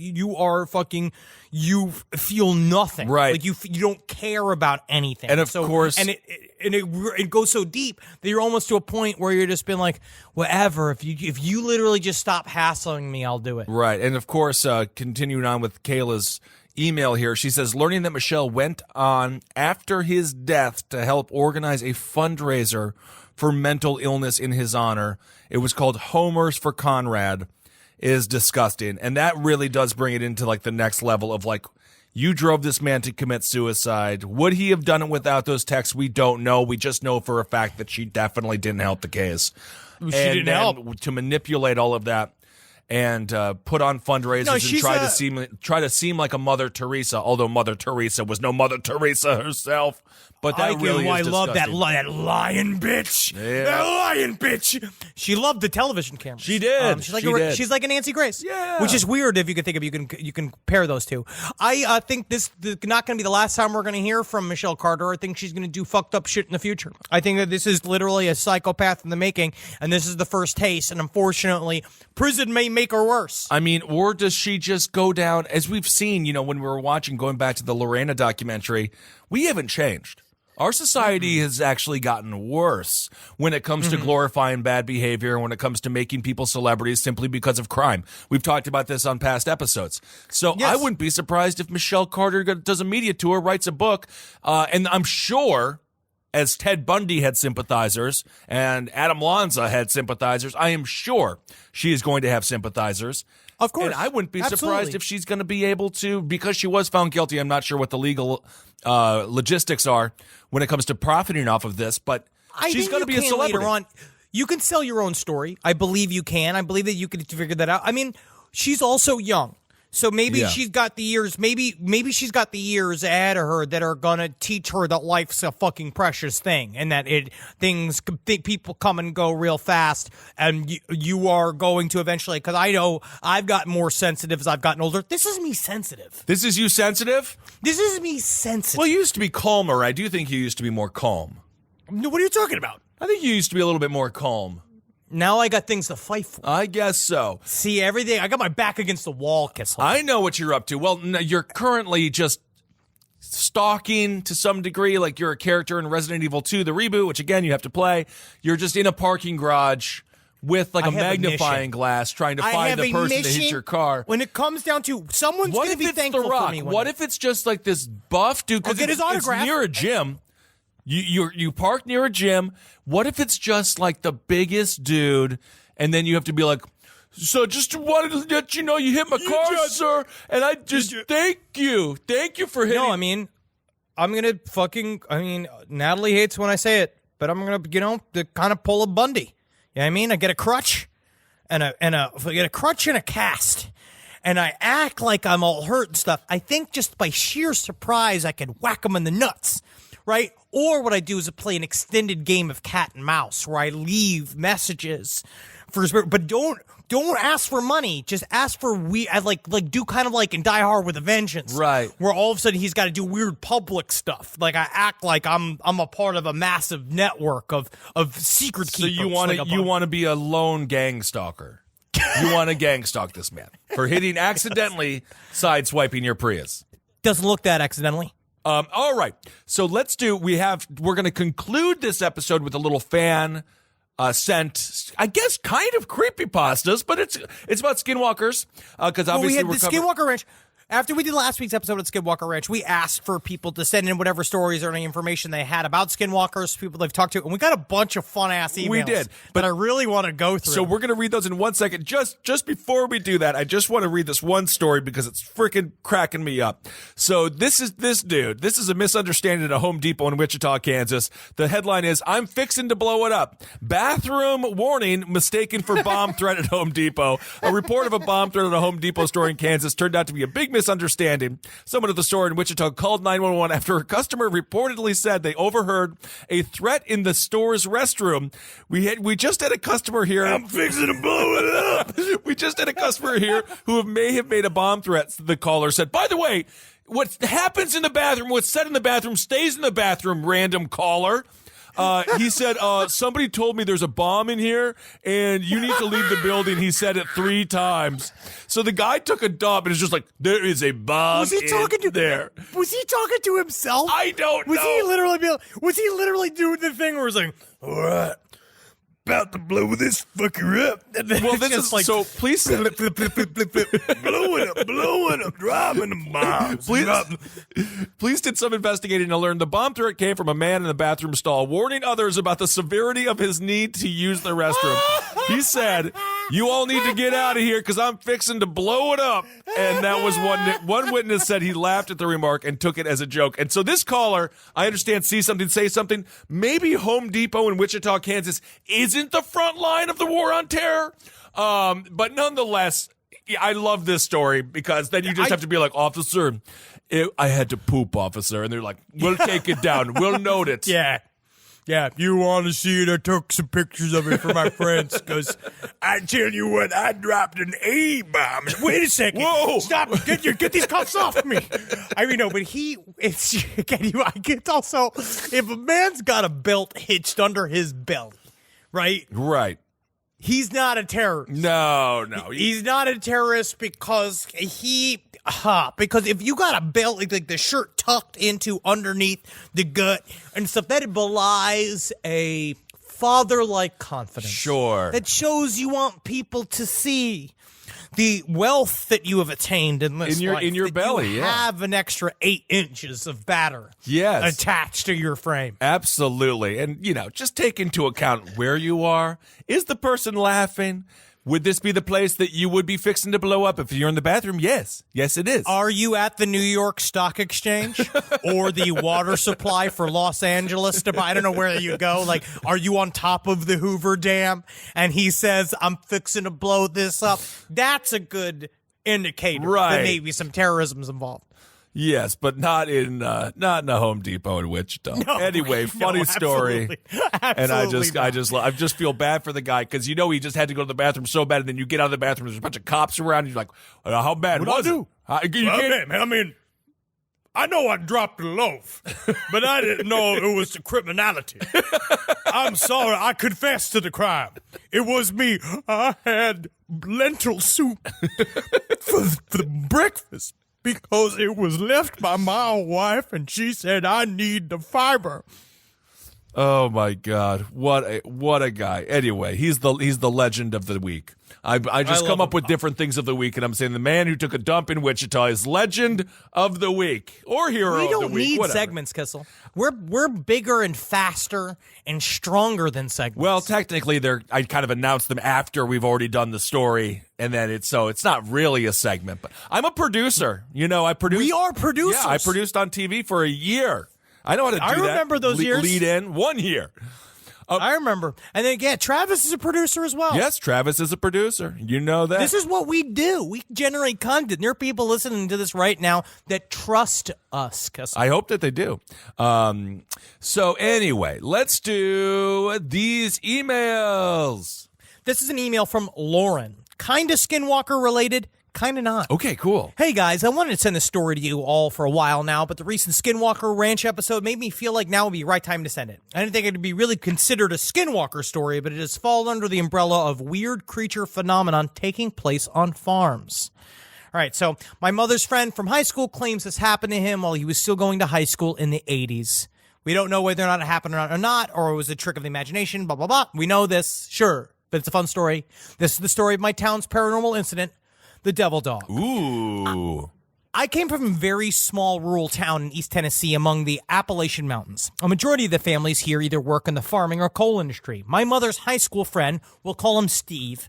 you feel nothing. Right. Like you don't care about anything. And of course. And it goes so deep that you're almost to a point where you're just been like, whatever. If you literally just stop hassling me, I'll do it. Right. And of course, continuing on with Kayla's email here, she says, learning that Michelle went on after his death to help organize a fundraiser for mental illness in his honor. It was called Homers for Conrad, is disgusting. And that really does bring it into like the next level of like, you drove this man to commit suicide. Would he have done it without those texts? We don't know. We just know for a fact that she definitely didn't help the case. She didn't help. To manipulate all of that and put on fundraisers and try to seem like a Mother Teresa, although Mother Teresa was no Mother Teresa herself. But that really is I love that disgusting. lion bitch. Yeah. That lion bitch. She loved the television cameras. She did. She's like a Nancy Grace. Yeah. Which is weird if you can think of you can compare those two. I think this is not going to be the last time we're going to hear from Michelle Carter. I think she's going to do fucked up shit in the future. I think that this is literally a psychopath in the making, and this is the first taste. And unfortunately, prison may make her worse. I mean, or does she just go down, as we've seen, when we were watching, going back to the Lorena documentary, we haven't changed. Our society has actually gotten worse when it comes to glorifying bad behavior, when it comes to making people celebrities simply because of crime. We've talked about this on past episodes. So Yes. I wouldn't be surprised if Michelle Carter does a media tour, writes a book, and I'm sure, as Ted Bundy had sympathizers and Adam Lanza had sympathizers, I am sure she is going to have sympathizers. Of course. And I wouldn't be Absolutely. surprised if she's going to be able to, because she was found guilty. I'm not sure what the legal logistics are when it comes to profiting off of this, but she's going to be a celebrity. Later on, you can sell your own story. I believe you can. I believe that you can figure that out. I mean, she's also young. So maybe she's got the years. Maybe she's got the years ahead of her that are gonna teach her that life's a fucking precious thing, and that people come and go real fast, and you are going to eventually. Because I know I've gotten more sensitive as I've gotten older. This is me sensitive. This is you sensitive? This is me sensitive. Well, you used to be calmer. I do think you used to be more calm. What are you talking about? I think you used to be a little bit more calm. Now I got things to fight for. I guess so. See, everything. I got my back against the wall, Kissel. I know what you're up to. Well, no, you're currently just stalking to some degree, like you're a character in Resident Evil 2, the reboot, which again you have to play. You're just in a parking garage with like a magnifying glass trying to find the person that hit your car. When it comes down to someone's going to be thankful The Rock? for me. What if it's just like this buff dude? I'll get his autograph. It's near a gym. You park near a gym. What if it's just like the biggest dude, and then you have to be like, so just wanted to let you know you hit my car, sir, and I just thank you for hitting. No, I mean, Natalie hates when I say it, but I'm gonna, to kind of pull a Bundy. You know what I mean? I get a crutch and a cast. And I act like I'm all hurt and stuff. I think just by sheer surprise, I could whack him in the nuts, right? Or what I do is I play an extended game of cat and mouse where I leave messages for his, but don't ask for money. Just ask for I do kind of like in Die Hard with a Vengeance, right? Where all of a sudden he's got to do weird public stuff. Like I act like I'm a part of a massive network of secret keepers. So you want to be a lone gang stalker. You want to gang stalk this man for accidentally sideswiping your Prius. Doesn't look that accidentally. All right. So we're going to conclude this episode with a little fan sent, I guess, kind of creepypastas, but it's about skinwalkers. Because obviously we had the Skinwalker Ranch. After we did last week's episode of Skinwalker Ranch, we asked for people to send in whatever stories or any information they had about skinwalkers, people they've talked to, and we got a bunch of fun-ass emails. We did, but I really want to go through. So we're going to read those in 1 second. Just before we do that, I just want to read this one story because it's freaking cracking me up. So this is this dude. This is a misunderstanding at a Home Depot in Wichita, Kansas. The headline is, "I'm fixing to blow it up. Bathroom warning mistaken for bomb threat at Home Depot." A report of a bomb threat at a Home Depot store in Kansas turned out to be a big misunderstanding. Someone at the store in Wichita called 911 after a customer reportedly said they overheard a threat in the store's restroom. We just had a customer here. "I'm fixing to blow it up." We just had a customer here who may have made a bomb threat. The caller said, "By the way, what happens in the bathroom, what's said in the bathroom stays in the bathroom, random caller." He said, "Somebody told me there's a bomb in here and you need to leave the building." He said it 3 times. So the guy took a dump and is just like, "There is a bomb Was he talking to there." Was he talking to himself? I don't know. Was he literally doing the thing where he's like, "All right, about to blow this fucker up"? Well, this is like, so please blowing up, dropping the bombs. Police did some investigating to learn the bomb threat came from a man in the bathroom stall, warning others about the severity of his need to use the restroom. He said, "You all need to get out of here because I'm fixing to blow it up." And that was one witness said he laughed at the remark and took it as a joke. And so this caller, I understand, see something, say something. Maybe Home Depot in Wichita, Kansas isn't the front line of the war on terror. But nonetheless, I love this story because then you just have to be like, "Officer, I had to poop, officer." And they're like, "We'll take it down. We'll note it." Yeah, you want to see it? I took some pictures of it for my friends because I tell you what, I dropped an A-bomb. Wait a second. Whoa. Stop. Get these cuffs off me. I mean, no, but it's also, if a man's got a belt hitched under his belly, right? Right. He's not a terrorist. No. He's not a terrorist because because if you got a belt like the shirt tucked into underneath the gut and stuff, that belies a father-like confidence. Sure. That shows you want people to see the wealth that you have attained in this life. In your belly, you have an extra 8 inches of batter attached to your frame. Absolutely. And, just take into account where you are. Is the person laughing? Would this be the place that you would be fixing to blow up if you're in the bathroom? Yes. Yes, it is. Are you at the New York Stock Exchange or the water supply for Los Angeles to buy? I don't know where you go. Like, are you on top of the Hoover Dam? And he says, "I'm fixing to blow this up." That's a good indicator that maybe some terrorism's involved. Yes, but not in a Home Depot in Wichita. No, anyway, funny story. And I just feel bad for the guy because he just had to go to the bathroom so bad, and then you get out of the bathroom, there's a bunch of cops around, and you're like, "How bad was it?" I mean, I know I dropped a loaf, but I didn't know it was the criminality. I'm sorry, I confess to the crime. It was me. I had lentil soup for the breakfast. Because it was left by my wife, and she said I need the fiber. Oh my God! What a guy. Anyway, he's the legend of the week. I just come up with different things of the week, and I'm saying the man who took a dump in Wichita is legend of the week or hero of the week. We don't need segments, Kissel. We're bigger and faster and stronger than segments. Well, technically, I kind of announced them after we've already done the story, and then it's not really a segment. But I'm a producer. I produce. We are producers. Yeah, I produced on TV for a year. I know how to do that. I remember those years. Lead in 1 year. I remember. And then again, Travis is a producer as well. Yes, Travis is a producer. You know that. This is what we do. We generate content. There are people listening to this right now that trust us. I hope that they do. So anyway, let's do these emails. This is an email from Lauren. Kind of Skinwalker related. Kind of not. Okay, cool. Hey, guys, I wanted to send this story to you all for a while now, but the recent Skinwalker Ranch episode made me feel like now would be the right time to send it. I didn't think it would be really considered a Skinwalker story, but it has fallen under the umbrella of weird creature phenomenon taking place on farms. All right, so my mother's friend from high school claims this happened to him while he was still going to high school in the 80s. We don't know whether or not it happened or not, or it was a trick of the imagination, blah, blah, blah. We know this, sure, but it's a fun story. This is the story of my town's paranormal incident. The devil dog. Ooh. I came from a very small rural town in East Tennessee among the Appalachian Mountains. A majority of the families here either work in the farming or coal industry. My mother's high school friend, we'll call him Steve,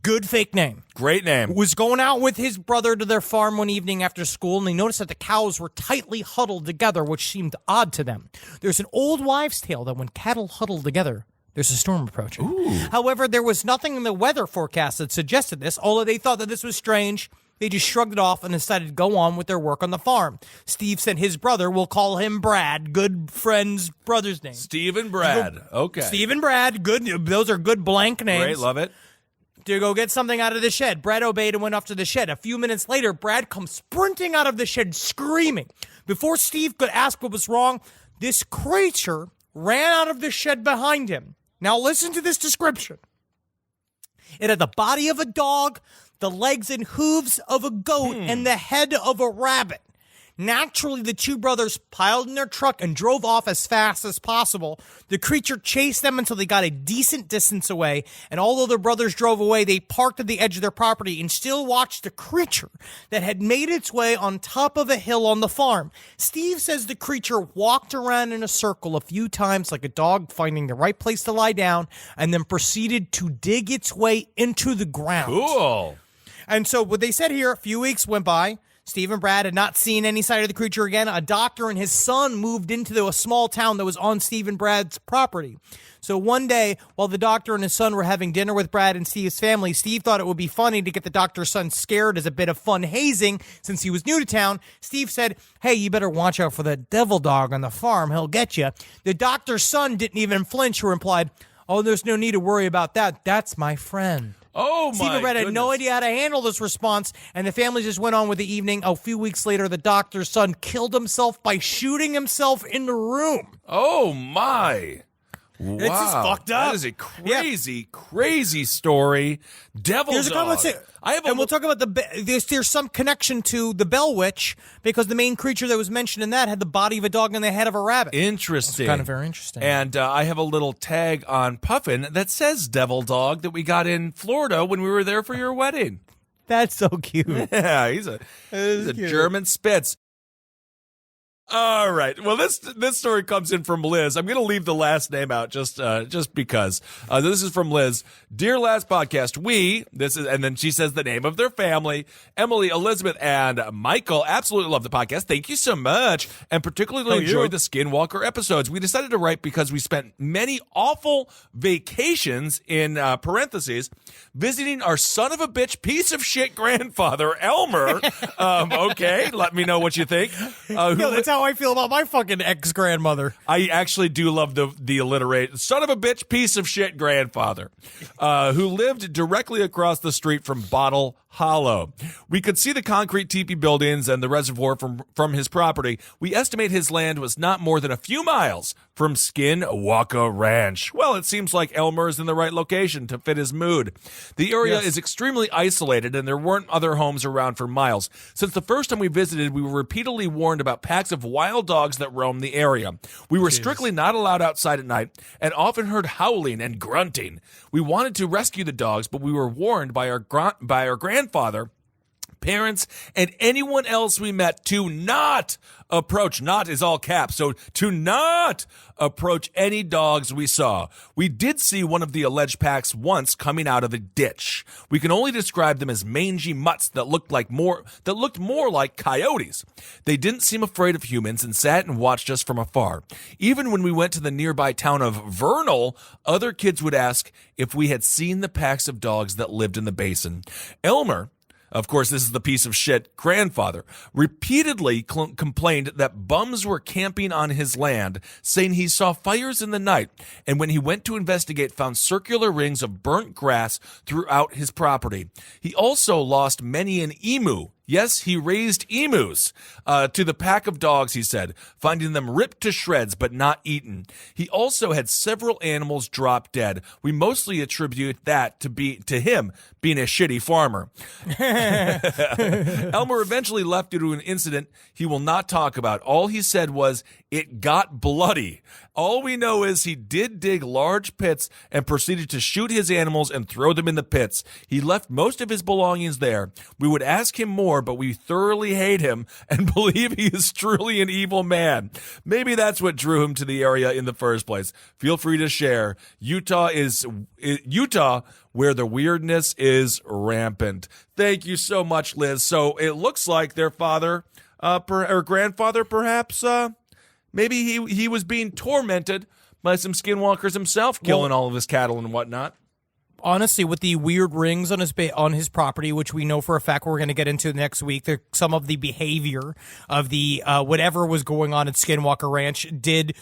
good fake name, Great name. was going out with his brother to their farm one evening after school, and they noticed that the cows were tightly huddled together, which seemed odd to them. There's an old wives' tale that when cattle huddle together, there's a storm approaching. Ooh. However, there was nothing in the weather forecast that suggested this, although they thought that this was strange. They just shrugged it off and decided to go on with their work on the farm. Steve sent his brother, we'll call him Brad, good friend's brother's name. Steve and Brad. Okay. Steve and Brad, good. Those are good blank names. Great, love it. To go get something out of the shed. Brad obeyed and went off to the shed. A few minutes later, Brad comes sprinting out of the shed screaming. Before Steve could ask what was wrong, this creature ran out of the shed behind him. Now listen to this description. It had the body of a dog, the legs and hooves of a goat, and the head of a rabbit. Naturally, the two brothers piled in their truck and drove off as fast as possible. The creature chased them until they got a decent distance away, and although the brothers drove away, they parked at the edge of their property and still watched the creature that had made its way on top of a hill on the farm. Steve says the creature walked around in a circle a few times like a dog finding the right place to lie down, and then proceeded to dig its way into the ground. Cool. And so what they said here, a few weeks went by. Steve and Brad had not seen any sight of the creature again. A doctor and his son moved into a small town that was on Steve and Brad's property. So one day, while the doctor and his son were having dinner with Brad and Steve's family, Steve thought it would be funny to get the doctor's son scared as a bit of fun hazing since he was new to town. Steve said, "Hey, you better watch out for the devil dog on the farm. He'll get you." The doctor's son didn't even flinch or replied, "Oh, there's no need to worry about that. That's my friend." Oh, my Steve and Brad had no idea how to handle this response, and the family just went on with the evening. A few weeks later, the doctor's son killed himself by shooting himself in the room. Oh, my. Wow. It's just fucked up. That is a crazy, crazy story. Devil There's dog. we'll talk about there's some connection to the Bell Witch because the main creature that was mentioned in that had the body of a dog and the head of a rabbit. Interesting. That's kind of very interesting. And I have a little tag on Puffin that says devil dog that we got in Florida when we were there for your wedding. That's so cute. Yeah, he's a German Spitz. All right. Well, this story comes in from Liz. I'm going to leave the last name out just because. This is from Liz. Dear Last Podcast, and then she says the name of their family, Emily, Elizabeth, and Michael. Absolutely love the podcast. Thank you so much. And particularly enjoyed the Skinwalker episodes. We decided to write because we spent many awful vacations, in parentheses, visiting our son of a bitch piece of shit grandfather, Elmer. Okay. Let me know what you think. That's how I feel about my fucking ex-grandmother. I actually do love the alliterate son of a bitch piece of shit grandfather, who lived directly across the street from Bottle Hollow. We could see the concrete teepee buildings and the reservoir from his property. We estimate his land was not more than a few miles from Skinwalker Ranch. Well, it seems like Elmer is in the right location to fit his mood. The area is extremely isolated, and there weren't other homes around for miles. Since the first time we visited, we were repeatedly warned about packs of wild dogs that roamed the area. We were strictly not allowed outside at night and often heard howling and grunting. We wanted to rescue the dogs, but we were warned by our grandfather, parents, and anyone else we met to not approach. Not is all caps, so to not approach any dogs we saw. We did see one of the alleged packs once coming out of a ditch. We can only describe them as mangy mutts that looked more like coyotes. They didn't seem afraid of humans and sat and watched us from afar. Even when we went to the nearby town of Vernal, other kids would ask if we had seen the packs of dogs that lived in the basin. Elmer, of course, this is the piece of shit grandfather, repeatedly complained that bums were camping on his land, saying he saw fires in the night, and when he went to investigate, found circular rings of burnt grass throughout his property. He also lost many an emu. Yes, he raised emus to the pack of dogs, he said, finding them ripped to shreds but not eaten. He also had several animals drop dead. We mostly attribute that to him being a shitty farmer. Elmer eventually left due to an incident he will not talk about. All he said was, "It got bloody." All we know is he did dig large pits and proceeded to shoot his animals and throw them in the pits. He left most of his belongings there. We would ask him more, more, but we thoroughly hate him and believe he is truly an evil man. Maybe that's what drew him to the area in the first place. Feel free to share. Utah, where the weirdness is rampant. Thank you so much, Liz. So it looks like their father, or grandfather, perhaps, maybe he was being tormented by some skinwalkers himself, killing all of his cattle and whatnot. Honestly, with the weird rings on his property, which we know for a fact we're going to get into next week, some of the behavior of the whatever was going on at Skinwalker Ranch did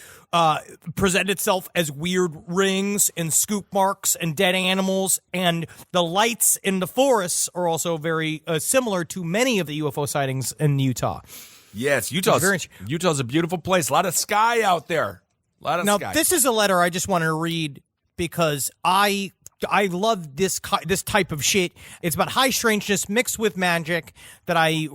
present itself as weird rings and scoop marks and dead animals, and the lights in the forests are also very similar to many of the UFO sightings in Utah. Yes, Utah's a beautiful place. A lot of sky out there. Now, this is a letter I just want to read because I love this type of shit. It's about high strangeness mixed with magic that I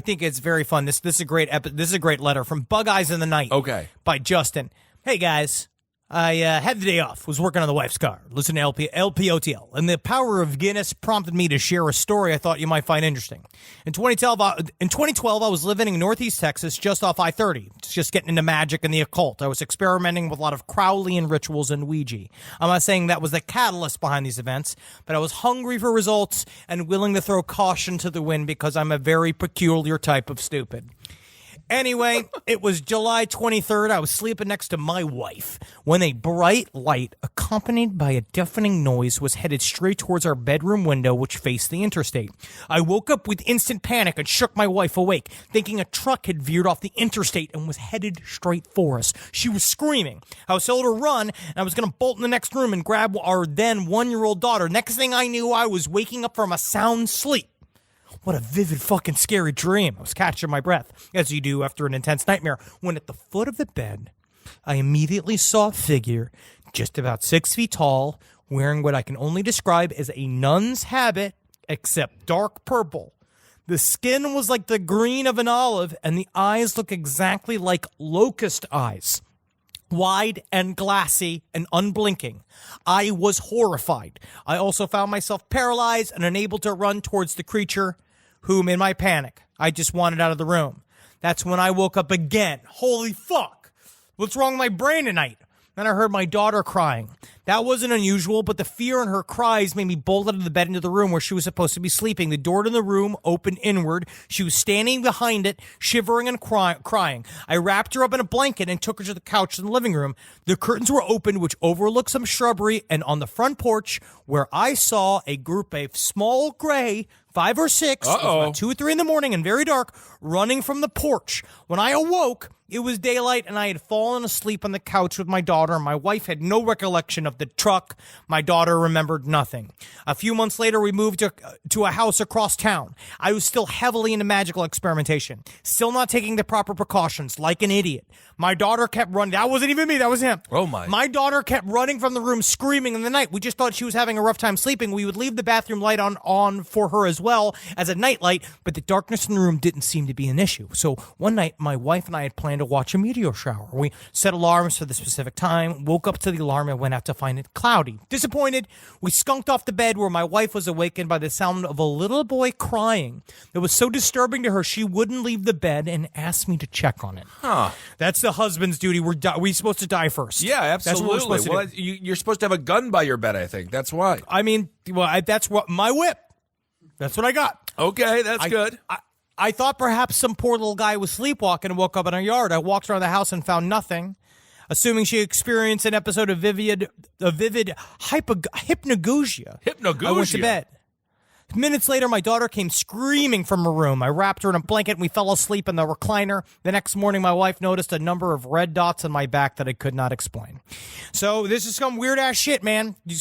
think it's very fun. This is a great this is a great letter from Bug Eyes in the Night. Okay. By Justin. Hey guys, I had the day off, was working on the wife's car, listening to LPOTL, and the power of Guinness prompted me to share a story I thought you might find interesting. In 2012, I was living in Northeast Texas, just off I-30, just getting into magic and the occult. I was experimenting with a lot of Crowleyan rituals and Ouija. I'm not saying that was the catalyst behind these events, but I was hungry for results and willing to throw caution to the wind because I'm a very peculiar type of stupid. Anyway, it was July 23rd. I was sleeping next to my wife when a bright light, accompanied by a deafening noise, was headed straight towards our bedroom window, which faced the interstate. I woke up with instant panic and shook my wife awake, thinking a truck had veered off the interstate and was headed straight for us. She was screaming. I was told to run, and I was going to bolt in the next room and grab our then 1-year-old daughter. Next thing I knew, I was waking up from a sound sleep. What a vivid fucking scary dream. I was catching my breath, as you do after an intense nightmare, when at the foot of the bed, I immediately saw a figure just about 6 feet tall, wearing what I can only describe as a nun's habit, except dark purple. The skin was like the green of an olive, and the eyes looked exactly like locust eyes. Wide and glassy and unblinking. I was horrified. I also found myself paralyzed and unable to run towards the creature, whom in my panic, I just wanted out of the room. That's when I woke up again. Holy fuck! What's wrong with my brain tonight? Then I heard my daughter crying. That wasn't unusual, but the fear in her cries made me bolt out of the bed into the room where she was supposed to be sleeping. The door to the room opened inward. She was standing behind it, shivering and crying. I wrapped her up in a blanket and took her to the couch in the living room. The curtains were opened, which overlooked some shrubbery, and on the front porch, where I saw a group of small gray, 5 or 6, it was about 2 or 3 in the morning and very dark, running from the porch. When I awoke, it was daylight, and I had fallen asleep on the couch with my daughter. My wife had no recollection of the truck. My daughter remembered nothing. A few months later, we moved to a house across town. I was still heavily into magical experimentation, still not taking the proper precautions, like an idiot. My daughter kept running. That wasn't even me. That was him. Oh, my. My daughter kept running from the room, screaming in the night. We just thought she was having a rough time sleeping. We would leave the bathroom light on for her as well as a nightlight, but the darkness in the room didn't seem to be an issue. So one night, my wife and I had planned to watch a meteor shower. We set alarms for the specific time, woke up to the alarm, and went out to find it cloudy. Disappointed, we skunked off the bed where my wife was awakened by the sound of a little boy crying. It was so disturbing to her, she wouldn't leave the bed and asked me to check on it. Huh. That's the husband's duty. We're supposed to die first. Yeah, absolutely. That's what we're supposed to do. You're supposed to have a gun by your bed, I think. That's why. I mean, that's what my whip. That's what I got. Okay, that's good. I thought perhaps some poor little guy was sleepwalking and woke up in our yard. I walked around the house and found nothing. Assuming she experienced an episode of vivid hypnagogia. I went to bed. Minutes later, my daughter came screaming from her room. I wrapped her in a blanket and we fell asleep in the recliner. The next morning, my wife noticed a number of red dots on my back that I could not explain. So this is some weird ass shit, man. You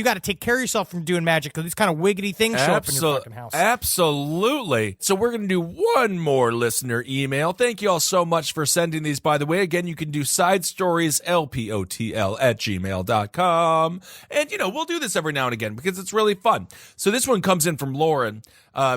got to take care of yourself from doing magic because these kind of wiggity things show up in your fucking house. Absolutely. So we're going to do one more listener email. Thank you all so much for sending these, by the way. Again, you can do side stories, lpotl@gmail.com. And, we'll do this every now and again because it's really fun. So this one comes comes in from Lauren.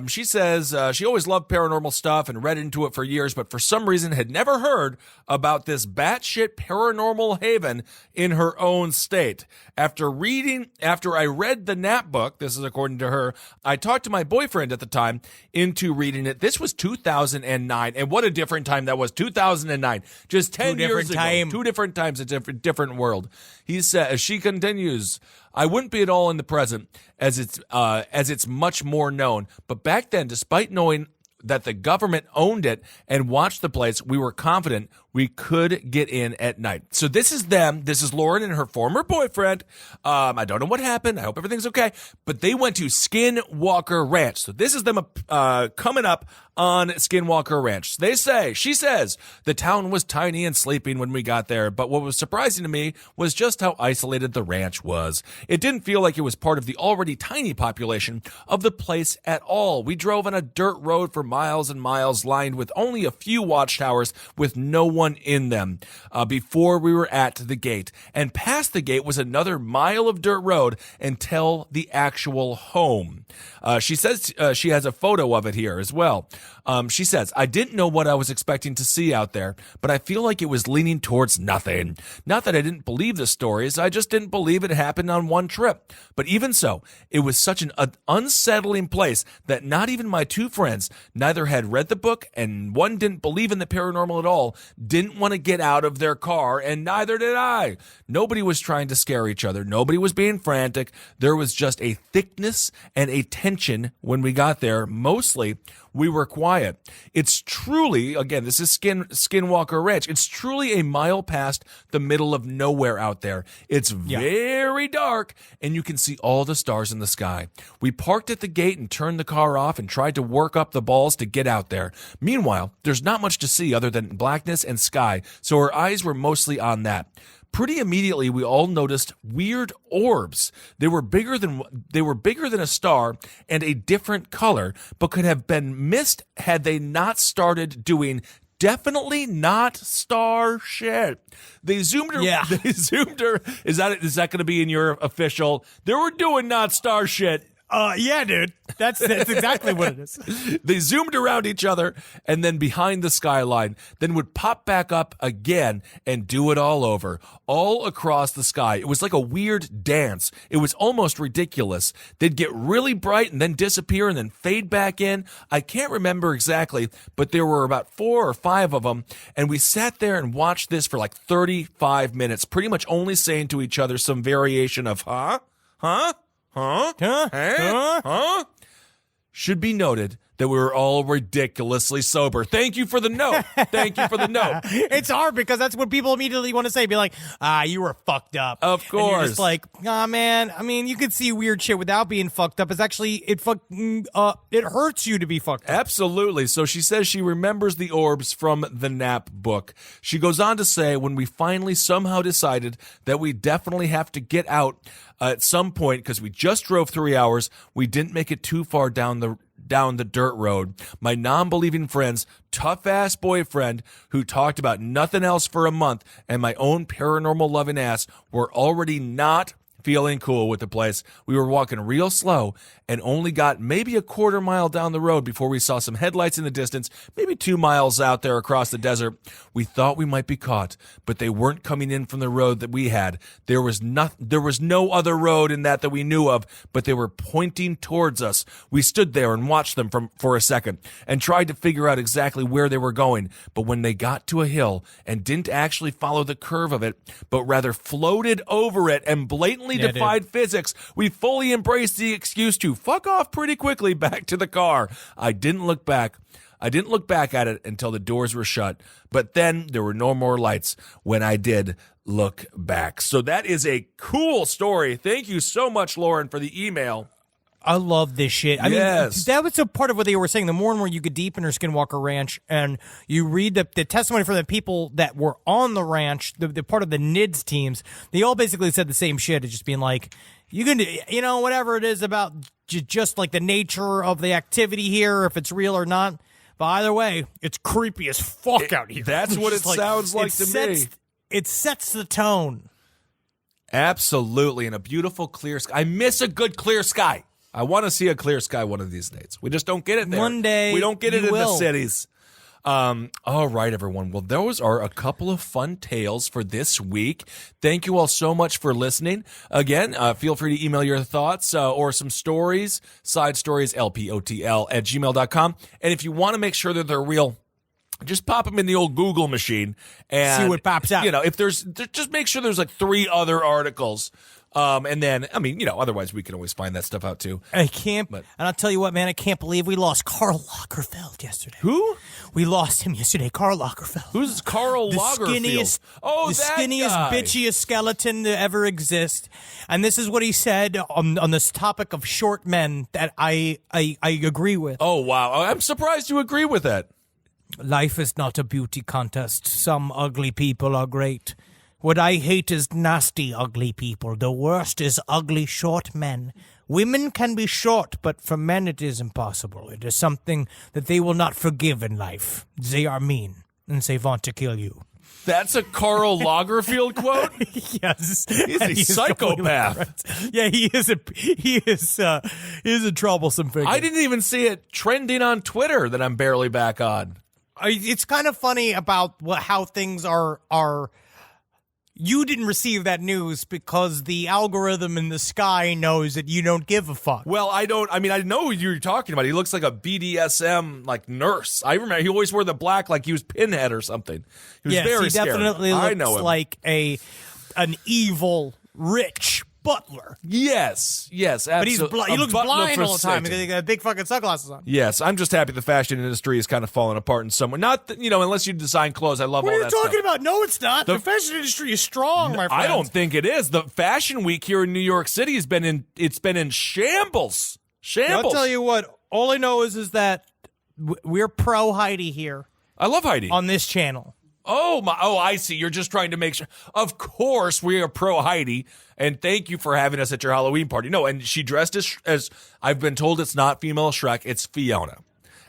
She says she always loved paranormal stuff and read into it for years, but for some reason had never heard about this batshit paranormal haven in her own state. After I read the Nap book, this is according to her, I talked to my boyfriend at the time into reading it. This was 2009, and what a different time that was. 2009, just 10 years ago. 2 different times, a different world. She continues, I wouldn't be at all in the present as it's much more known. But back then, despite knowing that the government owned it and watched the place, we were confident we could get in at night. So this is them. This is Lauren and her former boyfriend. I don't know what happened. I hope everything's okay. But they went to Skinwalker Ranch. So this is them coming up on Skinwalker Ranch. She says, the town was tiny and sleeping when we got there, but what was surprising to me was just how isolated the ranch was. It didn't feel like it was part of the already tiny population of the place at all. We drove on a dirt road for miles and miles, lined with only a few watchtowers with no one in them before we were at the gate. And past the gate was another mile of dirt road until the actual home. She says she has a photo of it here as well. She says, I didn't know what I was expecting to see out there, but I feel like it was leaning towards nothing. Not that I didn't believe the stories, I just didn't believe it happened on one trip. But even so, it was such an unsettling place that not even my 2 friends, neither had read the book and one didn't believe in the paranormal at all, didn't want to get out of their car, and neither did I. Nobody was trying to scare each other. Nobody was being frantic. There was just a thickness and a tension when we got there. Mostly, we were quiet. It's truly, again, this is Skinwalker Ranch. It's truly a mile past the middle of nowhere out there. It's very dark, and you can see all the stars in the sky. We parked at the gate and turned the car off and tried to work up the balls to get out there. Meanwhile, there's not much to see other than blackness and sky, so our eyes were mostly on that. Pretty immediately, we all noticed weird orbs. They were bigger than a star and a different color, but could have been missed had they not started doing definitely not star shit. They zoomed her. Yeah. They zoomed her. Is that going to be in your official? They were doing not star shit. Yeah, dude. That's exactly what it is. They zoomed around each other and then behind the skyline, then would pop back up again and do it all over, all across the sky. It was like a weird dance. It was almost ridiculous. They'd get really bright and then disappear and then fade back in. I can't remember exactly, but there were about 4 or 5 of them, and we sat there and watched this for like 35 minutes, pretty much only saying to each other some variation of, huh? Huh? Huh? Huh? Hey? Huh? Should be noted that we were all ridiculously sober. Thank you for the note. Thank you for the note. It's hard because that's what people immediately want to say. Be like, you were fucked up. Of course. And you're just like, man. I mean, you could see weird shit without being fucked up. It's actually, it hurts you to be fucked up. Absolutely. So she says she remembers the orbs from the Nap book. She goes on to say, when we finally somehow decided that we definitely have to get out at some point, because we just drove 3 hours, we didn't make it too far down the dirt road. My non-believing friend's tough-ass boyfriend, who talked about nothing else for a month, and my own paranormal loving ass were already not feeling cool with the place. We were walking real slow and only got maybe a quarter mile down the road before we saw some headlights in the distance, maybe 2 miles out there across the desert. We thought we might be caught, but they weren't coming in from the road that we had. There was no other road in that we knew of, but they were pointing towards us. We stood there and watched them for a second and tried to figure out exactly where they were going. But when they got to a hill and didn't actually follow the curve of it, but rather floated over it and blatantly defied physics, we fully embraced the excuse to fuck off pretty quickly back to the car. I didn't look back at it until the doors were shut, but then there were no more lights when I did look back. So that is a cool story. Thank you so much, Lauren, for the email. I love this shit. I mean, that was a part of what they were saying. The more and more you get deep into Skinwalker Ranch and you read the testimony from the people that were on the ranch, the part of the NIDS teams, they all basically said the same shit. It's just being like, you can, whatever it is about just like the nature of the activity here, if it's real or not. But either way, it's creepy as fuck out here. That's what it sounds like to me. It sets the tone. Absolutely. And a beautiful clear sky. I miss a good clear sky. I want to see a clear sky one of these days. We just don't get it there. One day we don't get it you in the will. cities. All right, everyone. Well, those are a couple of fun tales for this week. Thank you all so much for listening. Again, feel free to email your thoughts or some stories, side stories, lpotl@gmail.com. And if you want to make sure that they're real, just pop them in the old Google machine and See what pops out. You know, if just make sure there's like 3 other articles. And then, I mean, you know, otherwise we can always find that stuff out too. I can't, and I'll tell you what, man, I can't believe we lost Karl Lagerfeld yesterday. Who? We lost him yesterday, Karl Lagerfeld. Who's Karl Lagerfeld? Skinniest, the that skinniest, guy. bitchiest skeleton to ever exist. And this is what he said on this topic of short men that I agree with. Oh, wow. I'm surprised you agree with that. Life is not a beauty contest. Some ugly people are great. What I hate is nasty, ugly people. The worst is ugly, short men. Women can be short, but for men it is impossible. It is something that they will not forgive in life. They are mean, and they want to kill you. That's a Karl Lagerfeld quote? Yes. He's a psychopath. Yeah, he is a troublesome figure. I didn't even see it trending on Twitter that I'm barely back on. It's kind of funny about how things are. You didn't receive that news because the algorithm in the sky knows that you don't give a fuck. Well, I don't. I mean, I know who you're talking about. He looks like a BDSM like nurse. I remember he always wore the black like he was Pinhead or something. He was very he scary. definitely I know looks him. like an evil rich butler. Yes, But he's absolutely. he looks blind all the time Satan. because he got big fucking sunglasses on. Yes, I'm just happy the fashion industry is kind of falling apart in some way. Not that, unless you design clothes. I love What all are you that talking stuff. about? No, it's not. The fashion industry is strong, my friend. I don't think it is. The fashion week here in New York City has been in shambles. I'll tell you what. All I know is that we're pro Heidi here I love Heidi. on this channel. Oh, I see. You're just trying to make sure. Of course, we are pro Heidi, and thank you for having us at your Halloween party. No, and she dressed as I've been told it's not female Shrek, it's Fiona.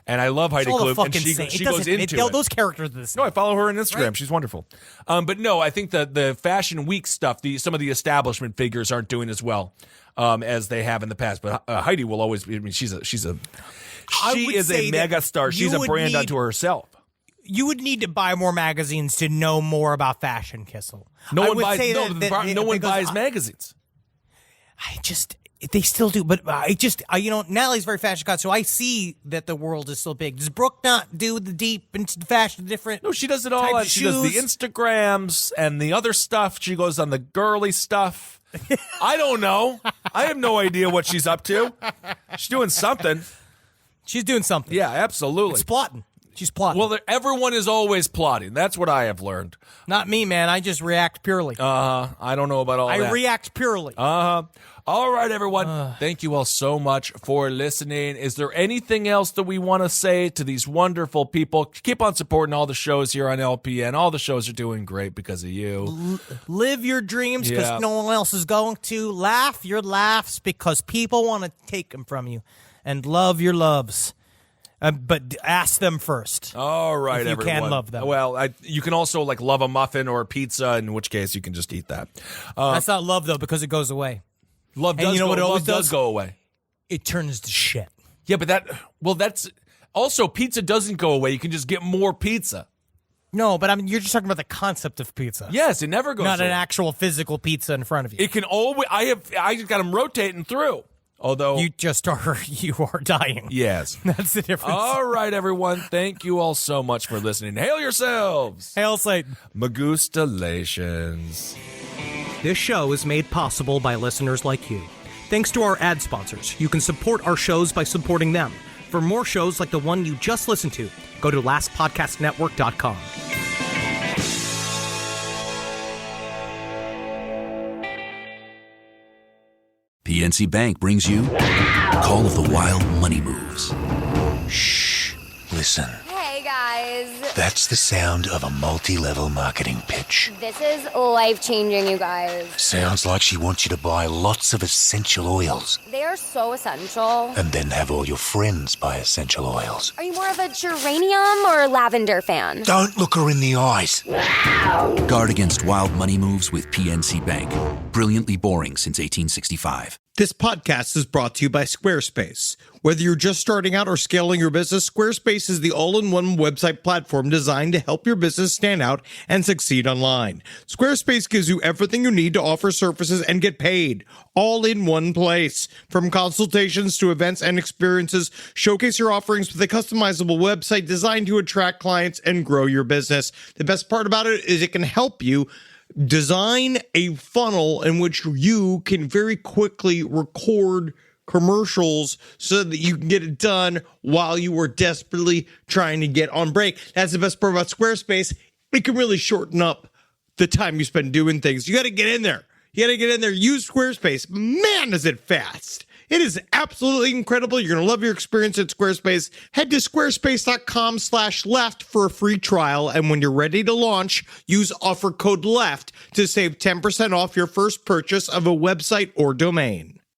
And I love Heidi It's all the Klum, and fucking she goes into it. Those characters are the same. No, I follow her on Instagram. She's wonderful. But no, I think the Fashion Week stuff, some of the establishment figures aren't doing as well as they have in the past. But Heidi will always be. I mean, she is a mega star. She's a brand unto herself. You would need to buy more magazines to know more about fashion, Kissel. No one buys magazines. They still do, but Natalie's very fashion conscious, so I see that the world is still big. Does Brooke not do the deep into fashion different? No, she does it all. She does the Instagrams and the other stuff. She goes on the girly stuff. I don't know. I have no idea what she's up to. She's doing something. She's doing something. Yeah, absolutely. It's plotting. She's plotting. Well, everyone is always plotting. That's what I have learned. Not me, man. I just react purely. I don't know about all that. I react purely. All right, everyone. Thank you all so much for listening. Is there anything else that we want to say to these wonderful people? Keep on supporting all the shows here on LPN. All the shows are doing great because of you. Live your dreams because no one else is going to. Laugh your laughs because people want to take them from you. And love your loves. But ask them first. All right, if you everyone. can love them. Well, you can also love a muffin or a pizza, in which case you can just eat that. That's not love, though, because it goes away. Love does go away. It turns to shit. Yeah, but that's also pizza doesn't go away. You can just get more pizza. No, but you're just talking about the concept of pizza. Yes, it never goes Not away. an actual physical pizza in front of you. It can always. I just got them rotating through. Although you are dying. Yes. That's the difference. All right, everyone. Thank you all so much for listening. Hail yourselves. Hail Satan. Magustalations. This show is made possible by listeners like you. Thanks to our ad sponsors, you can support our shows by supporting them. For more shows like the one you just listened to, go to lastpodcastnetwork.com. PNC Bank brings you Call of the Wild Money Moves. Shh. Listen. Hey, guys. That's the sound of a multi-level marketing pitch. This is life-changing, you guys. Sounds like she wants you to buy lots of essential oils They are so essential. and then have all your friends buy essential oils. Are you more of a geranium or lavender fan? Don't look her in the eyes. Guard against wild money moves with PNC Bank. Brilliantly boring since 1865. This podcast is brought to you by Squarespace. Whether you're just starting out or scaling your business, Squarespace is the all-in-one website platform designed to help your business stand out and succeed online. Squarespace gives you everything you need to offer services and get paid, all in one place. From consultations to events and experiences, showcase your offerings with a customizable website designed to attract clients and grow your business. The best part about it is it can help you design a funnel in which you can very quickly record commercials so that you can get it done while you are desperately trying to get on break. That's the best part about Squarespace. It can really shorten up the time you spend doing things. You got to get in there. Use Squarespace. Man, is it fast. It is absolutely incredible. You're going to love your experience at Squarespace. Head to squarespace.com/left for a free trial. And when you're ready to launch, use offer code LEFT to save 10% off your first purchase of a website or domain.